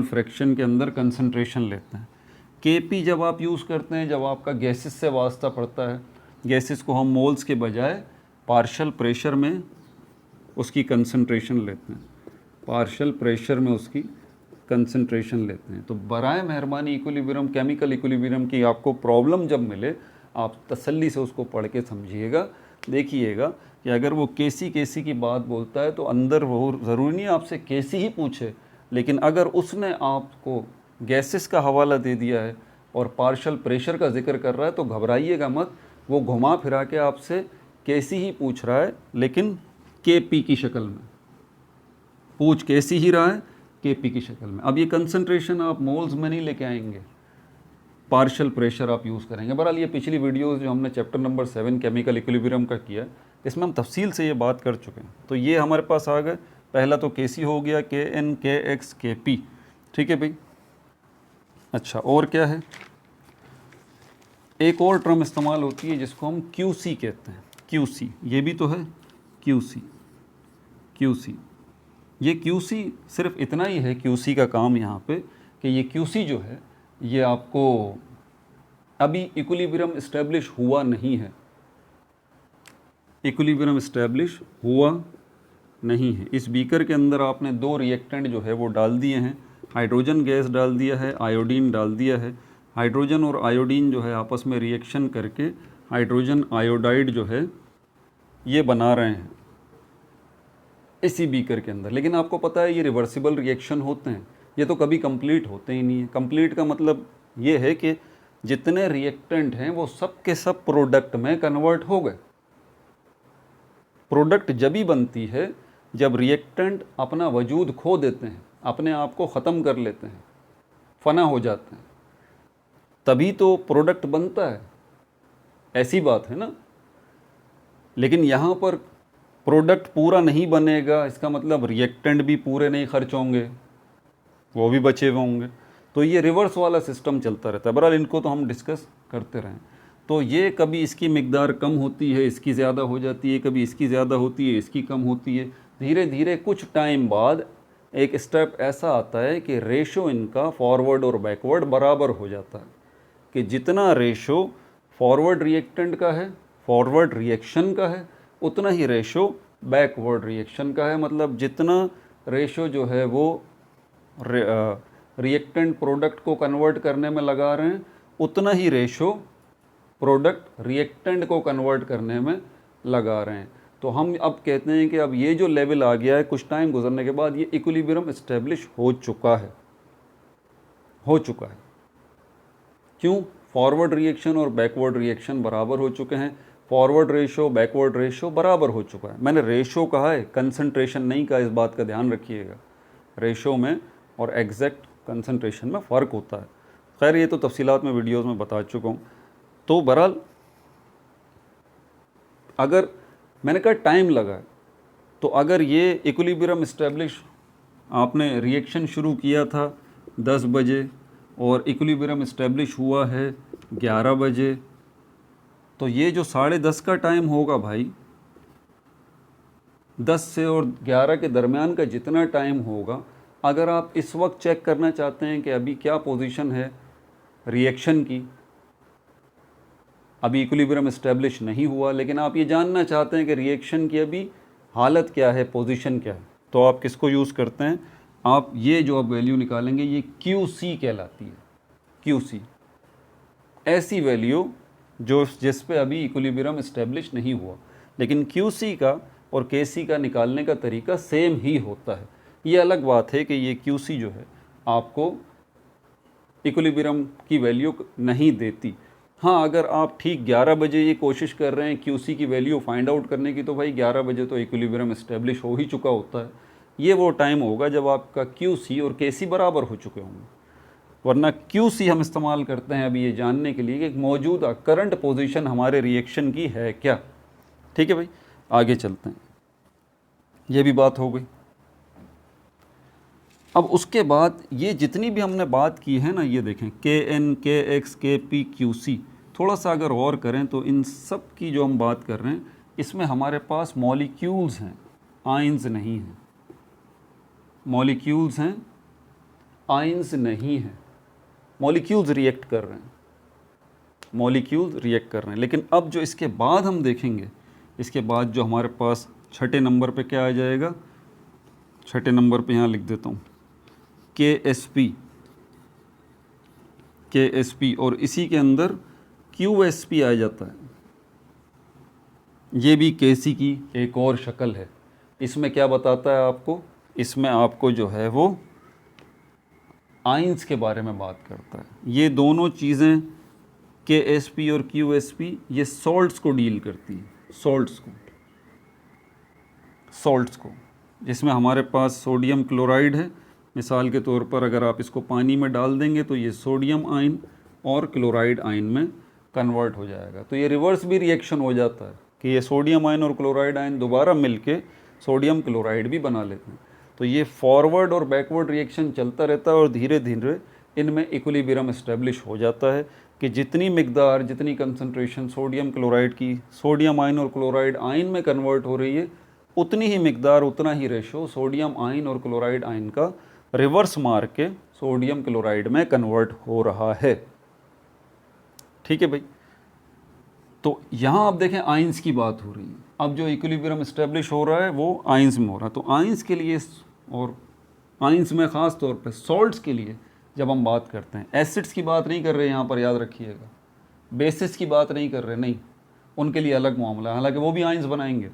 फ्रैक्शन के अंदर कंसंट्रेशन लेते हैं। के पी जब आप यूज़ करते हैं जब आपका गैसेस से वास्ता पड़ता है, गैसेस को हम मोल्स के बजाय पार्शियल प्रेशर में उसकी कंसंट्रेशन लेते हैं, पार्शियल प्रेशर में उसकी कंसंट्रेशन लेते हैं। तो बराए मेहरबानी इक्विलिब्रियम, केमिकल इक्विलिब्रियम की आपको प्रॉब्लम जब मिले आप तसल्ली से उसको पढ़ के समझिएगा, देखिएगा कि अगर वो केसी की बात बोलता है तो अंदर वो ज़रूरी नहीं आपसे केसी ही पूछे, लेकिन अगर उसने आपको गैसेस का हवाला दे दिया है और पार्शियल प्रेशर का जिक्र कर रहा है तो घबराइएगा मत, वो घुमा फिरा के आपसे केसी ही पूछ रहा है, लेकिन के पी की शक्ल में पूछ केसी ही रहा है, के पी की शक्ल में। अब ये कंसंट्रेशन आप मोल्स में नहीं लेके आएंगे, पार्शियल प्रेशर आप यूज़ करेंगे। बहरहाल ये पिछली वीडियोस जो हमने चैप्टर नंबर 7 केमिकल इक्विलिब्रियम का किया है इसमें हम तफसील से ये बात कर चुके हैं। तो ये हमारे पास आ गए, पहला तो के सी हो गया, के एन, के एक्स, के पी, ठीक है भाई। अच्छा, और क्या है, एक और टर्म इस्तेमाल होती है जिसको हम क्यू सी कहते हैं, क्यू सी, ये भी तो है क्यू सी, क्यू सी। ये क्यू सी सिर्फ इतना ही है क्यू सी का काम यहाँ पे कि ये क्यू सी जो है ये आपको अभी इक्विलिब्रियम इस्टेब्लिश हुआ नहीं है, इक्विलिब्रियम इस्टेब्लिश हुआ नहीं है। इस बीकर के अंदर आपने दो रिएक्टेंट जो है वो डाल दिए हैं, हाइड्रोजन गैस डाल दिया है, आयोडीन डाल दिया है। हाइड्रोजन और आयोडीन जो है आपस में रिएक्शन करके हाइड्रोजन आयोडाइड जो है ये बना रहे हैं इसी बीकर के अंदर। लेकिन आपको पता है ये रिवर्सिबल रिएक्शन होते हैं, ये तो कभी कंप्लीट होते ही नहीं है। कंप्लीट का मतलब ये है कि जितने रिएक्टेंट हैं वो सब के सब प्रोडक्ट में कन्वर्ट हो गए। प्रोडक्ट जब ही बनती है जब रिएक्टेंट अपना वजूद खो देते हैं, अपने आप को ख़त्म कर लेते हैं, फना हो जाते हैं, तभी तो प्रोडक्ट बनता है, ऐसी बात है ना। लेकिन यहाँ पर प्रोडक्ट पूरा नहीं बनेगा, इसका मतलब रिएक्टेंट भी पूरे नहीं खर्च होंगे, वो भी बचे हुए होंगे। तो ये रिवर्स वाला सिस्टम चलता रहता है। बहरहाल इनको तो हम डिस्कस करते रहें। तो ये कभी इसकी मिकदार कम होती है, इसकी ज़्यादा हो जाती है, कभी इसकी ज़्यादा होती है, इसकी कम होती है। धीरे धीरे कुछ टाइम बाद एक स्टेप ऐसा आता है कि रेशो इनका फॉरवर्ड और बैकवर्ड बराबर हो जाता है, कि जितना रेशो फॉरवर्ड रिएक्टेंट का है, फॉरवर्ड रिएक्शन का है, उतना ही रेशो बैकवर्ड रिएक्शन का है। मतलब जितना रेशो जो है वो रिएक्टेंट प्रोडक्ट को कन्वर्ट करने में लगा रहे हैं, उतना ही रेशो प्रोडक्ट रिएक्टेंट को कन्वर्ट करने में लगा रहे हैं। तो हम अब कहते हैं कि अब ये जो लेवल आ गया है, कुछ टाइम गुजरने के बाद ये इक्विलिब्रियम इस्टेब्लिश हो चुका है, हो चुका है। क्यों? फॉरवर्ड रिएक्शन और बैकवर्ड रिएक्शन बराबर हो चुके हैं, फॉरवर्ड रेशो बैकवर्ड रेशो बराबर हो चुका है। मैंने रेशो कहा है, कंसंट्रेशन नहीं कहा, इस बात का ध्यान रखिएगा। रेशो में और एग्जैक्ट कंसंट्रेशन में फ़र्क होता है। खैर ये तो तफसीलात में वीडियोज़ में बता चुका हूँ। तो बहरहाल अगर मैंने कहा टाइम लगा है, तो अगर ये इक्विलिब्रियम इस्टेब्लिश आपने रिएक्शन शुरू किया था 10 बजे और इक्विलिब्रियम इस्टेब्लिश हुआ है 11 बजे, तो ये जो 10:30 का टाइम होगा भाई, 10 से और 11 के दरमियान का जितना टाइम होगा, अगर आप इस वक्त चेक करना चाहते हैं कि अभी क्या पोजीशन है रिएक्शन की, अभी इक्विलिब्रियम इस्टेब्लिश नहीं हुआ, लेकिन आप ये जानना चाहते हैं कि रिएक्शन की अभी हालत क्या है, पोजीशन क्या है, तो आप किसको यूज़ करते हैं? आप ये जो आप वैल्यू निकालेंगे ये QC कहलाती है। QC ऐसी वैल्यू जो जिस पे अभी इक्विलिब्रियम इस्टेब्लिश नहीं हुआ, लेकिन QC का और KC का निकालने का तरीका सेम ही होता है। ये अलग बात है कि ये QC जो है आपको इक्विलिब्रियम की वैल्यू नहीं देती। हाँ, अगर आप ठीक 11 बजे ये कोशिश कर रहे हैं QC की वैल्यू फाइंड आउट करने की, तो भाई 11 बजे तो इक्विलिब्रियम इस्टेब्लिश हो ही चुका होता है। ये वो टाइम होगा जब आपका QC और KC बराबर हो चुके होंगे, वरना QC हम इस्तेमाल करते हैं अभी ये जानने के लिए कि मौजूदा करंट पोजीशन हमारे रिएक्शन की है क्या। ठीक है भाई, आगे चलते हैं, ये भी बात हो गई। अब उसके बाद ये जितनी भी हमने बात की है ना, ये देखें KN, KX, KP, QC, थोड़ा सा अगर गौर करें तो इन सब की जो हम बात कर रहे हैं इसमें हमारे पास मॉलिक्यूल्स हैं, आयंस नहीं हैं। मॉलिक्यूल्स हैं, आयंस नहीं हैं। मॉलिक्यूल्स रिएक्ट कर रहे हैं, मॉलिक्यूल्स रिएक्ट कर रहे हैं। लेकिन अब जो इसके बाद हम देखेंगे, इसके बाद जो हमारे पास छठे नंबर पे क्या आ जाएगा, छठे नंबर पे यहाँ लिख देता हूँ KSP, और इसी के अंदर QSP आ जाता है। ये भी KC की एक और शक्ल है। इसमें क्या बताता है आपको, इसमें आपको जो है वो आयंस के बारे में बात करता है। ये दोनों चीज़ें KSP और QSP ये सॉल्ट्स को डील करती हैं, सॉल्ट्स को, जिसमें हमारे पास सोडियम क्लोराइड है। मिसाल के तौर पर अगर आप इसको पानी में डाल देंगे तो ये सोडियम आयन और क्लोराइड आयन में कन्वर्ट हो जाएगा। तो ये रिवर्स भी रिएक्शन हो जाता है कि ये सोडियम आयन और क्लोराइड आयन दोबारा मिलके सोडियम क्लोराइड भी बना लेते हैं। तो ये फॉरवर्ड और बैकवर्ड रिएक्शन चलता रहता है और धीरे धीरे इनमें इक्विलिब्रियम इस्टेब्लिश हो जाता है कि जितनी मिकदार, जितनी कंसंट्रेशन सोडियम क्लोराइड की सोडियम आयन और क्लोराइड आयन में कन्वर्ट हो रही है, उतनी ही मिकदार, उतना ही रेशो सोडियम आयन और क्लोराइड आयन का रिवर्स मार के सोडियम क्लोराइड में कन्वर्ट हो रहा है। ठीक है भाई, तो यहाँ आप देखें आयंस की बात हो रही है। अब जो इक्विलिब्रियम इस्टेब्लिश हो रहा है वो आयंस में हो रहा है। तो आयंस के लिए, और आयंस में ख़ास तौर पे सॉल्ट्स के लिए जब हम बात करते हैं, एसिड्स की बात नहीं कर रहे यहाँ पर, याद रखिएगा, बेसिस की बात नहीं कर रहे, नहीं, उनके लिए अलग मामला है, हालांकि वो भी आयंस बनाएंगे।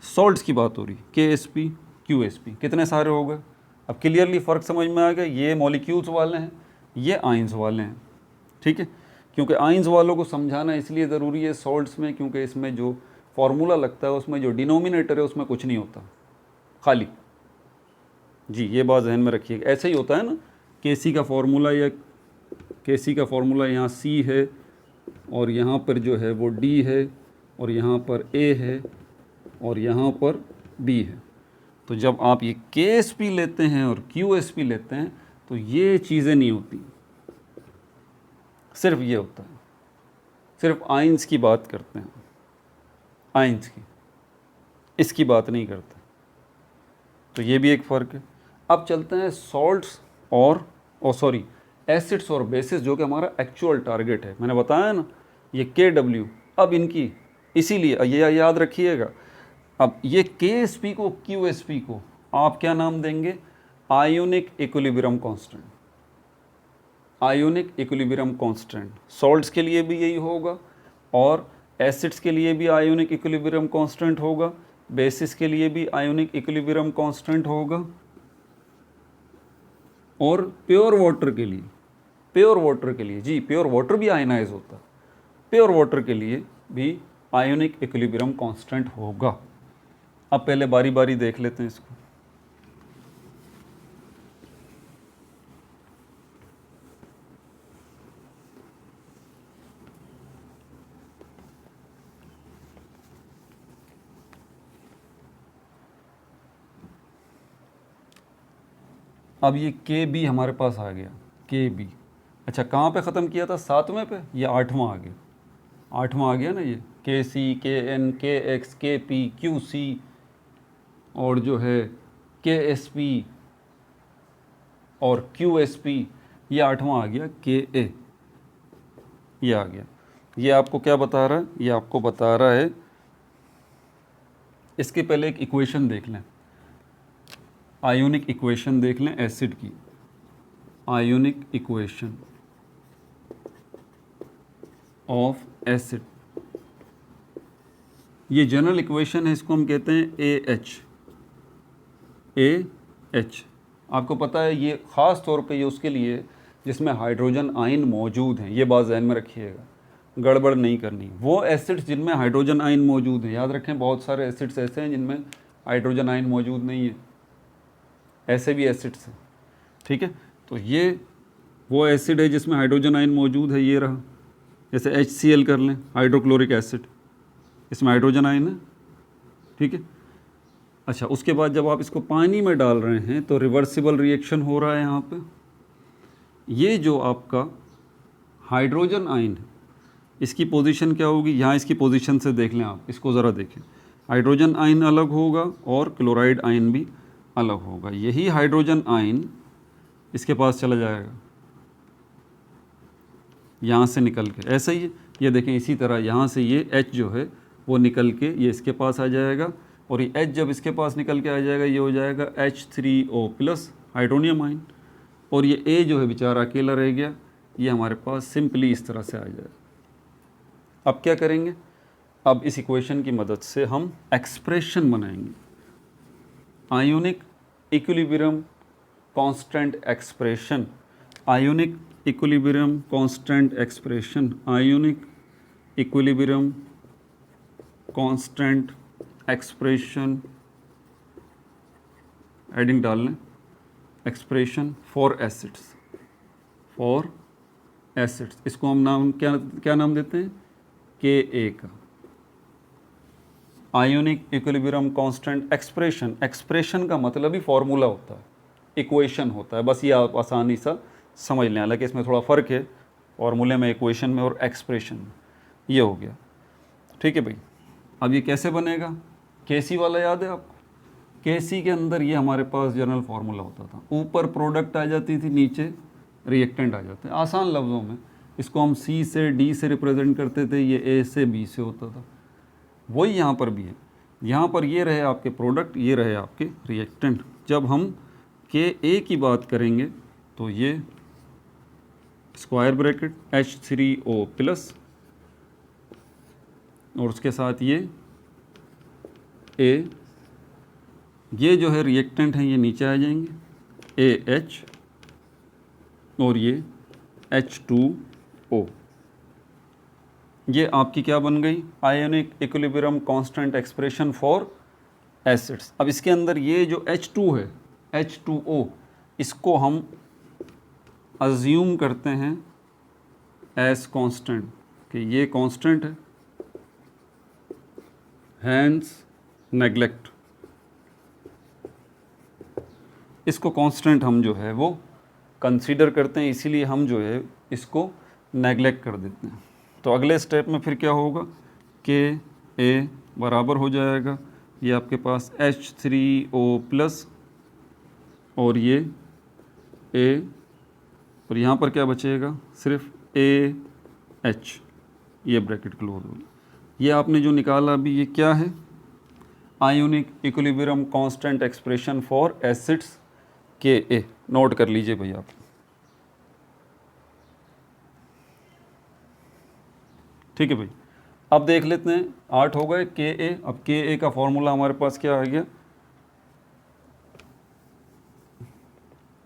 सॉल्ट्स की बात हो रही, KSP, QSP, कितने सारे हो गए। अब क्लियरली फ़र्क समझ में आ गया, ये मॉलिक्यूल्स वाले हैं, ये आयंस वाले हैं। ठीक है, क्योंकि आयंस वालों को समझाना इसलिए ज़रूरी है सॉल्ट्स में, क्योंकि इसमें जो फार्मूला लगता है उसमें जो डिनोमिनेटर है उसमें कुछ नहीं होता, खाली। जी, ये बात जहन में रखिएगा। ऐसे ही होता है ना, KC का फार्मूला, या KC का फार्मूला यहाँ C है और यहाँ पर जो है वो D है और यहाँ पर A है और यहाँ पर B है। तो जब आप ये KSP लेते हैं और QSP लेते हैं तो ये चीज़ें नहीं होती, सिर्फ ये होता है, सिर्फ आयंस की बात करते हैं, आयंस की, इसकी बात नहीं करते। तो ये भी एक फ़र्क है। अब चलते हैं सॉल्ट्स और सॉरी एसिड्स और बेसिस, जो कि हमारा एक्चुअल टारगेट है। मैंने बताया ना ये KW, अब इनकी, इसीलिए ये याद रखिएगा। अब ये KSP को, QSP को आप क्या नाम देंगे, ionic equilibrium constant. Ionic equilibrium constant salts के लिए भी यही होगा और एसिड्स के लिए भी आयोनिक इक्विलिब्रियम कांस्टेंट होगा, बेसिस के लिए भी आयोनिक इक्विलिब्रियम कांस्टेंट होगा, और प्योर वाटर के लिए, प्योर वाटर के लिए, जी प्योर वाटर भी आयनाइज होता है, प्योर वाटर के लिए भी आयोनिक इक्विलिब्रियम कांस्टेंट होगा। अब पहले बारी बारी देख लेते हैं इसको। अब ये KB हमारे पास आ गया, KB। अच्छा, कहाँ पे ख़त्म किया था, 7वें पे, ये 8वां आ गया, 8वां आ गया ना ये, KC, KN, KX, KP, QC और जो है KSP और QSP, ये 8वां आ गया KA, ये आ गया। ये आपको क्या बता रहा है, ये आपको बता रहा है, इसके पहले एक इक्वेशन देख लें, आयोनिक इक्वेशन देख लें एसिड की, आयोनिक इक्वेशन ऑफ एसिड। ये जनरल इक्वेशन है, इसको हम कहते हैं AH। आपको पता है ये ख़ास तौर पे ये उसके लिए जिसमें हाइड्रोजन आयन मौजूद हैं, ये बात ध्यान में रखिएगा, गड़बड़ नहीं करनी। वो एसिड्स जिनमें हाइड्रोजन आयन मौजूद है, याद रखें बहुत सारे एसिड्स ऐसे हैं जिनमें हाइड्रोजन आयन मौजूद नहीं है, ऐसे भी एसिड्स हैं, ठीक है। तो ये वो एसिड है जिसमें हाइड्रोजन आयन मौजूद है, ये रहा। जैसे HCl कर लें, हाइड्रोक्लोरिक एसिड, इसमें हाइड्रोजन आयन है, ठीक है। अच्छा, उसके बाद जब आप इसको पानी में डाल रहे हैं तो रिवर्सिबल रिएक्शन हो रहा है यहाँ पे। ये जो आपका हाइड्रोजन आयन है इसकी पोजीशन क्या होगी, यहाँ इसकी पोजीशन से देख लें आप, इसको ज़रा देखें। हाइड्रोजन आयन अलग होगा और क्लोराइड आयन भी अलग होगा। यही हाइड्रोजन आयन इसके पास चला जाएगा, यहाँ से निकल के, ऐसा ही है। ये देखें इसी तरह यहाँ से ये H जो है वो निकल के ये इसके पास आ जाएगा, और ये H जब इसके पास निकल के आ जाएगा ये हो जाएगा H3O+ हाइड्रोनियम आयन, और ये A जो है बेचारा अकेला रह गया, ये हमारे पास सिंपली इस तरह से आ जाएगा। अब क्या करेंगे, अब इस इक्वेशन की मदद से हम एक्सप्रेशन बनाएंगे, ionic equilibrium constant expression, ionic equilibrium constant expression, ionic equilibrium constant expression, heading डाल लें, expression for acids, for acids. इसको हम नाम क्या नाम देते हैं, Ka का, ionic equilibrium constant expression. Expression का मतलब ही फॉर्मूला होता है, इक्वेशन होता है, बस ये आप आसानी सा समझ लें। हालांकि इसमें थोड़ा फ़र्क है फॉर्मूले में, इक्वेशन में और एक्सप्रेशन में। ये हो गया, ठीक है भाई। अब ये कैसे बनेगा, Kc वाला याद है आपको? Kc के अंदर ये हमारे पास जनरल फार्मूला होता था, ऊपर प्रोडक्ट आ जाती थी, नीचे रिएक्टेंट आ जाते हैं। आसान लफ्ज़ों में इसको हम C से D से रिप्रेजेंट करते थे, ये A से B से होता था। वही यहाँ पर भी है, यहाँ पर ये रहे आपके प्रोडक्ट, ये रहे आपके रिएक्टेंट। जब हम Ka की बात करेंगे तो ये स्क्वायर ब्रैकेट H3O+ और उसके साथ ये A, ये जो है रिएक्टेंट हैं ये नीचे आ जाएंगे, AH और ये H2O। ये आपकी क्या बन गई, ionic equilibrium constant expression for acids. अब इसके अंदर ये जो H2 है, H2O, इसको हम अज्यूम करते हैं एज कांस्टेंट, कि ये कांस्टेंट है, हैंस नेग्लेक्ट, इसको कांस्टेंट हम जो है वो कंसीडर करते हैं, इसीलिए हम जो है इसको नेग्लेक्ट कर देते हैं। तो अगले स्टेप में फिर क्या होगा, Ka बराबर हो जाएगा, ये आपके पास H3O+ और ये A, और यहाँ पर क्या बचेगा, सिर्फ AH, ये ब्रैकेट क्लोज होगी। ये आपने जो निकाला अभी ये क्या है, ionic equilibrium constant expression for acids Ka। Note कर लीजिए भैया आप, ठीक है भाई। अब देख लेते हैं, 8 हो गए Ka। अब Ka का फॉर्मूला हमारे पास क्या आ गया,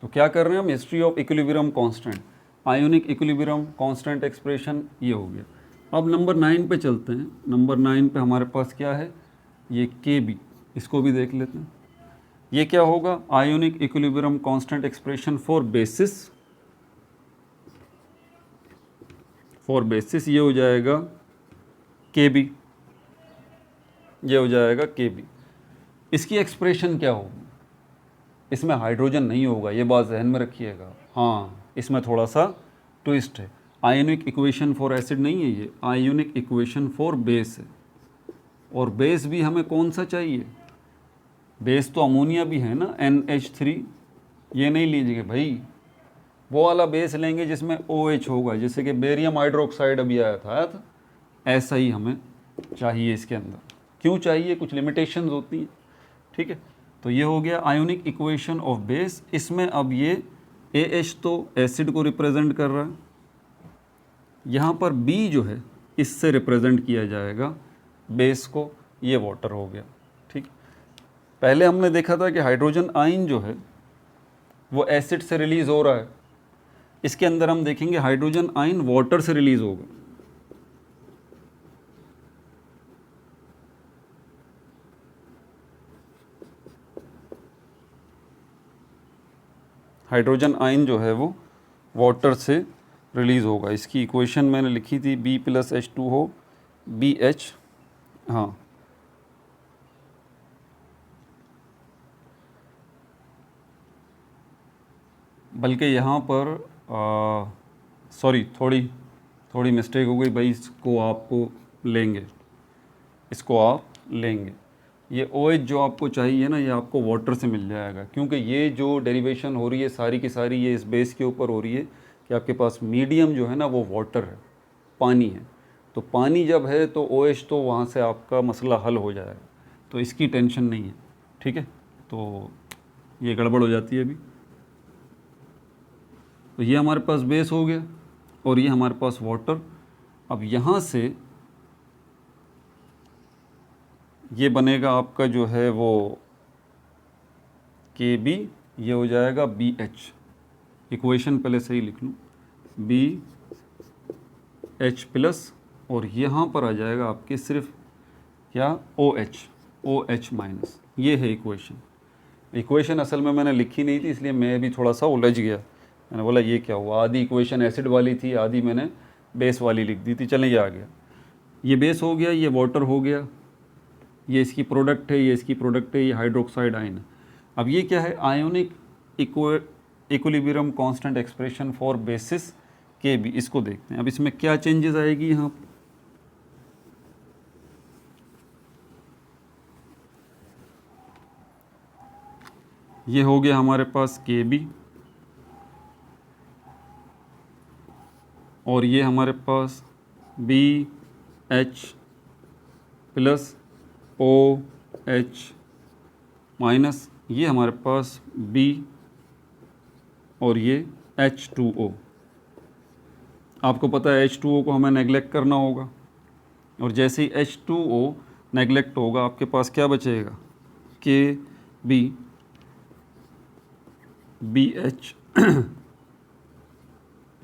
तो क्या कर रहे हैं हम, history of equilibrium constant, ionic equilibrium constant expression, ये हो गया। अब नंबर 9 पे चलते हैं। नंबर 9 पे हमारे पास क्या है, ये Kb, इसको भी देख लेते हैं। ये क्या होगा, ionic equilibrium constant expression for basis, for basis ये हो जाएगा Kb, ये हो जाएगा Kb। इसकी एक्सप्रेशन क्या होगी, इसमें हाइड्रोजन नहीं होगा, ये बात जहन में रखिएगा। हाँ, इसमें थोड़ा सा ट्विस्ट है, आयोनिक इक्वेशन फॉर एसिड नहीं है, ये आयोनिक इक्वेशन फॉर बेस है। और बेस भी हमें कौन सा चाहिए, बेस तो अमोनिया भी है ना, NH3। ये नहीं लीजिएगा भाई, वो वाला बेस लेंगे जिसमें OH होगा, जैसे कि बेरियम हाइड्रोक्साइड अभी आया था, ऐसा ही हमें चाहिए इसके अंदर। क्यों चाहिए, कुछ लिमिटेशंस होती हैं, ठीक है। तो ये हो गया आयोनिक इक्वेशन ऑफ बेस। इसमें अब ये AH तो एसिड को रिप्रेजेंट कर रहा है, यहाँ पर B जो है इससे रिप्रेजेंट किया जाएगा बेस को, ये वाटर हो गया, ठीक। पहले हमने देखा था कि हाइड्रोजन आयन जो है वो एसिड से रिलीज़ हो रहा है, इसके अंदर हम देखेंगे हाइड्रोजन आयन वाटर से रिलीज़ होगा। हाइड्रोजन आयन जो है वो वाटर से रिलीज़ होगा। इसकी इक्वेशन मैंने लिखी थी B+H2O BH, हाँ बल्कि यहाँ पर सॉरी थोड़ी मिस्टेक हो गई भाई, इसको आप लेंगे, इसको आप लेंगे। ये OH जो आपको चाहिए ना, ये आपको वाटर से मिल जाएगा, क्योंकि ये जो डेरिवेशन हो रही है सारी की सारी ये इस बेस के ऊपर हो रही है कि आपके पास मीडियम जो है ना वो वाटर है, पानी है। तो पानी जब है तो OH तो वहाँ से आपका मसला हल हो जाएगा, तो इसकी टेंशन नहीं है, ठीक है। तो ये गड़बड़ हो जाती है अभी। तो ये हमारे पास बेस हो गया और ये हमारे पास वाटर। अब यहाँ से ये बनेगा आपका जो है वो Kb, ये हो जाएगा BH। इक्वेशन पहले सही लिख लूँ, BH प्लस, और यहाँ पर आ जाएगा आपके सिर्फ क्या OH माइनस। ये है इक्वेशन असल में मैंने लिखी नहीं थी, इसलिए मैं भी थोड़ा सा उलझ गया। मैंने बोला ये क्या हुआ, आधी इक्वेशन एसिड वाली थी, आधी मैंने बेस वाली लिख दी थी। चलें, ये आ गया, ये बेस हो गया, ये वाटर हो गया, ये इसकी प्रोडक्ट है, ये इसकी प्रोडक्ट है, ये हाइड्रोक्साइड आयन है। अब ये क्या है, ionic equilibrium constant expression for basis Kb, इसको देखते हैं। अब इसमें क्या चेंजेस आएगी यहाँ पर, ये हो गया हमारे पास Kb और ये हमारे पास BH प्लस OH माइनस, ये हमारे पास B और ये H2O। आपको पता है H2O को हमें नेगलेक्ट करना होगा, और जैसे ही H2O नेगलेक्ट होगा आपके पास क्या बचेगा, KB BH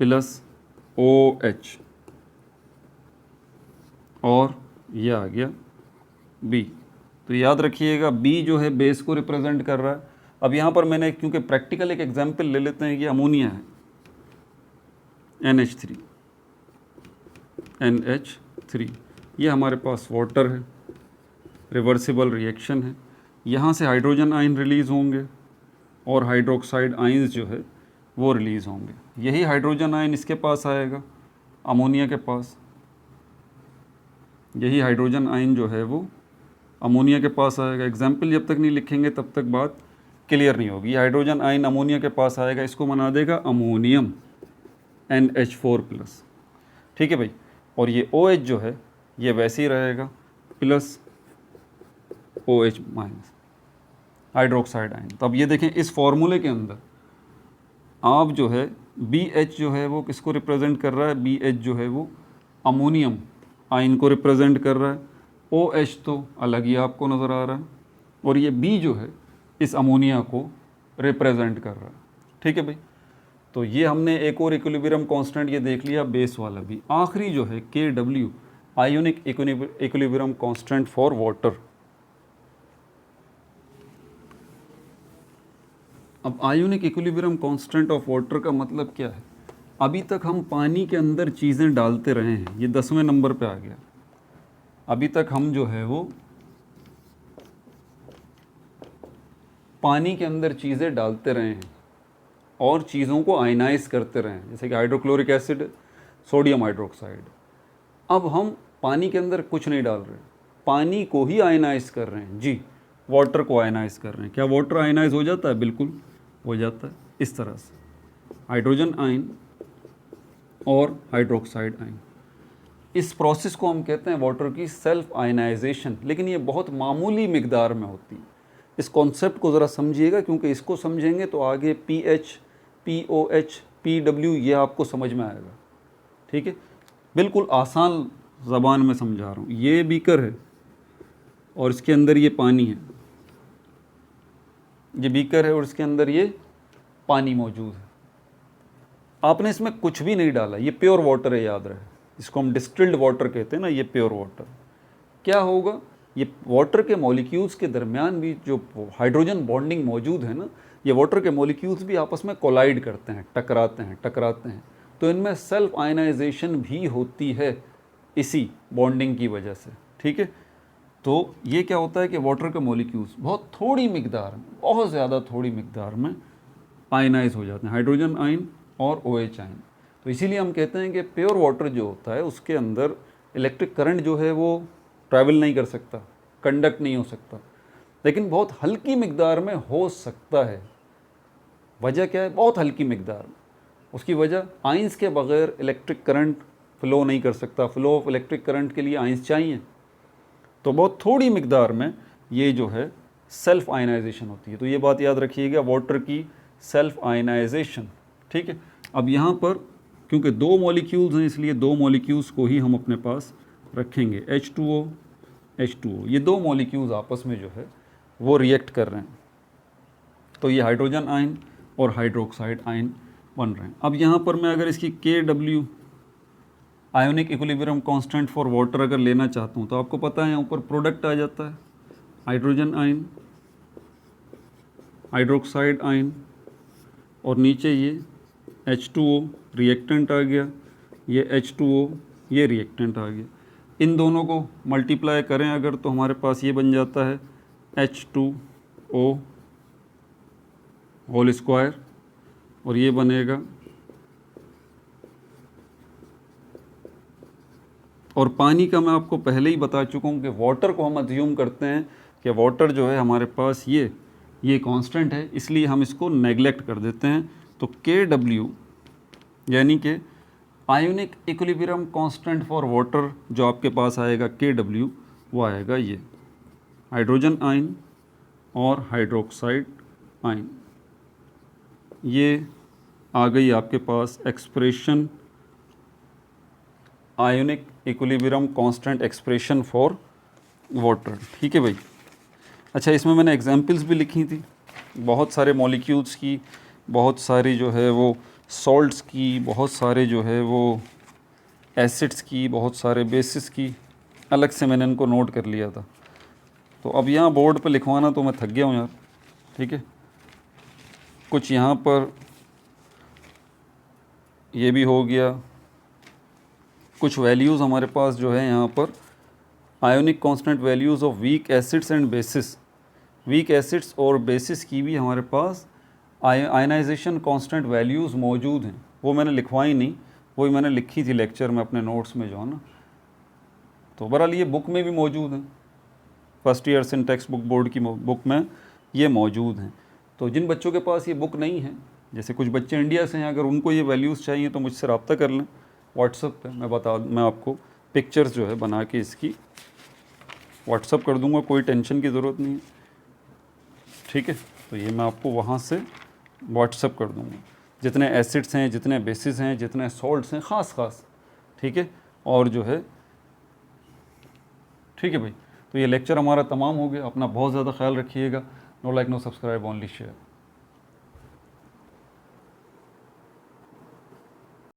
प्लस OH, और ये आ गया B। तो याद रखिएगा B जो है बेस को रिप्रेजेंट कर रहा है। अब यहाँ पर मैंने क्योंकि प्रैक्टिकल एक एग्जांपल ले लेते हैं, कि अमोनिया है NH3, ये हमारे पास वाटर है, रिवर्सिबल रिएक्शन है। यहाँ से हाइड्रोजन आयन रिलीज़ होंगे और हाइड्रोक्साइड आयन्स जो है वो रिलीज़ होंगे। यही हाइड्रोजन आयन इसके पास आएगा, अमोनिया के पास, यही हाइड्रोजन आयन जो है वो अमोनिया के पास आएगा। एग्जाम्पल जब तक नहीं लिखेंगे तब तक बात क्लियर नहीं होगी। हाइड्रोजन आयन अमोनिया के पास आएगा, इसको बना देगा अमोनियम NH4+, ठीक है भाई। और ये OH जो है ये वैसे ही रहेगा, plus OH minus, hydroxide ion. तब ये देखें इस फॉर्मूले के अंदर आप जो है BH जो है वो किसको रिप्रेजेंट कर रहा है, BH जो है वो अमोनियम आयन को रिप्रेजेंट कर रहा है, OH तो अलग ही आपको नज़र आ रहा है, और ये B जो है इस अमोनिया को रिप्रेजेंट कर रहा है, ठीक है भाई। तो ये हमने एक और इक्विलिब्रियम कांस्टेंट ये देख लिया, बेस वाला भी। आखिरी जो है KW, ionic equilibrium constant for water. अब ionic equilibrium constant of water का मतलब क्या है, अभी तक हम पानी के अंदर चीज़ें डालते रहे हैं, ये 10वें नंबर पे आ गया। अभी तक हम जो है वो पानी के अंदर चीज़ें डालते रहे हैं और चीज़ों को आयनाइज करते रहे हैं, जैसे कि हाइड्रोक्लोरिक एसिड, सोडियम हाइड्रोक्साइड। अब हम पानी के अंदर कुछ नहीं डाल रहे, पानी को ही आयनाइज कर रहे हैं जी, वाटर को आयनाइज कर रहे हैं। क्या वाटर आयनाइज हो जाता है? बिल्कुल हो जाता है, इस तरह से हाइड्रोजन आयन और हाइड्रोक्साइड आयन। इस प्रोसेस को हम कहते हैं वाटर की सेल्फ आयनाइजेशन, लेकिन ये बहुत मामूली मिकदार में होती है। इस कॉन्सेप्ट को ज़रा समझिएगा, क्योंकि इसको समझेंगे तो आगे pH, pOH, pW ये आपको समझ में आएगा, ठीक है। बिल्कुल आसान ज़बान में समझा रहा हूँ। ये बीकर है और इसके अंदर ये पानी है, ये बीकर है और इसके अंदर ये पानी मौजूद है। आपने इसमें कुछ भी नहीं डाला, ये प्योर वाटर है, याद रहे। इसको हम डिस्टिल्ड वाटर कहते हैं ना, ये प्योर वाटर। क्या होगा, ये वाटर के मॉलिक्यूल्स के दरमियान भी जो हाइड्रोजन बॉन्डिंग मौजूद है ना, ये वाटर के मॉलिक्यूल्स भी आपस में कोलाइड करते हैं, टकराते हैं। तो इनमें सेल्फ आयनाइजेशन भी होती है इसी बॉन्डिंग की वजह से, ठीक है। तो ये क्या होता है कि वाटर के मॉलिक्यूल्स बहुत थोड़ी मिकदार में, बहुत ज़्यादा थोड़ी मिकदार में आयनाइज हो जाते हैं, हाइड्रोजन आयन और OH आयन। तो इसीलिए हम कहते हैं कि प्योर वाटर जो होता है उसके अंदर इलेक्ट्रिक करंट जो है वो ट्रैवल नहीं कर सकता, कंडक्ट नहीं हो सकता, लेकिन बहुत हल्की मिकदार में हो सकता है। वजह क्या है? बहुत हल्की मिकदार में। उसकी वजह आयंस के बगैर इलेक्ट्रिक करंट फ्लो नहीं कर सकता, फ्लो ऑफ इलेक्ट्रिक करंट के लिए आयंस चाहिए। तो बहुत थोड़ी मिकदार में ये जो है सेल्फ आयनाइजेशन होती है। तो ये बात याद रखिएगा, वाटर की सेल्फ आयनाइजेशन, ठीक है। अब यहाँ पर क्योंकि 2 मॉलिक्यूल्स हैं इसलिए 2 मॉलिक्यूल्स को ही हम अपने पास रखेंगे, H2O, H2O। ये 2 मॉलिक्यूल्स आपस में जो है वो रिएक्ट कर रहे हैं, तो ये हाइड्रोजन आयन और हाइड्रोक्साइड आयन बन रहे हैं। अब यहाँ पर मैं अगर इसकी Kw ionic equilibrium constant for water अगर लेना चाहता हूँ तो आपको पता है ऊपर प्रोडक्ट आ जाता है, हाइड्रोजन आयन, हाइड्रोक्साइड आयन, और नीचे ये H2O रिएक्टेंट आ गया, ये H2O ये रिएक्टेंट आ गया। इन दोनों को मल्टीप्लाई करें अगर तो हमारे पास ये बन जाता है H2O होल स्क्वायर, और ये बनेगा, और पानी का मैं आपको पहले ही बता चुका हूँ कि वाटर को हम अज्यूम करते हैं कि वाटर जो है हमारे पास ये कांस्टेंट है, इसलिए हम इसको नेगलेक्ट कर देते हैं। तो Kw यानी कि ionic equilibrium constant for water जो आपके पास आएगा Kw, वो आएगा ये हाइड्रोजन आयन और हाइड्रोक्साइड आयन। ये आ गई आपके पास expression, ionic equilibrium constant expression for water, ठीक है भाई। अच्छा, इसमें मैंने एग्जांपल्स भी लिखी थी, बहुत सारे मॉलिक्यूल्स की, बहुत सारी जो है वो सॉल्ट्स की, बहुत सारे जो है वो एसिड्स की, बहुत सारे बेसिस की, अलग से मैंने इनको नोट कर लिया था। तो अब यहाँ बोर्ड पे लिखवाना तो मैं थक गया हूँ यार, ठीक है। कुछ यहाँ पर ये भी हो गया, कुछ वैल्यूज़ हमारे पास जो है यहाँ पर ionic constant values of weak acids and bases, weak acids और बेसिस की भी हमारे पास आयनाइजेशन कांस्टेंट वैल्यूज़ मौजूद हैं। वो मैंने लिखवाई नहीं, वही मैंने लिखी थी लेक्चर में अपने नोट्स में जो है ना। तो बहरहाल ये बुक में भी मौजूद हैं, first year Syntax book board की बुक में ये मौजूद हैं। तो जिन बच्चों के पास ये बुक नहीं है, जैसे कुछ बच्चे इंडिया से हैं, अगर उनको ये वैल्यूज़ चाहिए तो मुझसे रब्ता कर लें व्हाट्सएप पे, मैं आपको पिक्चर्स जो है बना के इसकी व्हाट्सएप कर दूंगा, कोई टेंशन की ज़रूरत नहीं है, ठीक है। तो ये मैं आपको वहाँ से व्हाट्सएप कर दूंगा, जितने एसिड्स हैं, जितने बेसिस हैं, जितने सॉल्ट्स हैं, ख़ास, ठीक है। और जो है, ठीक है भाई। तो ये लेक्चर हमारा तमाम हो गया। अपना बहुत ज़्यादा ख्याल रखिएगा। No like no subscribe, only share.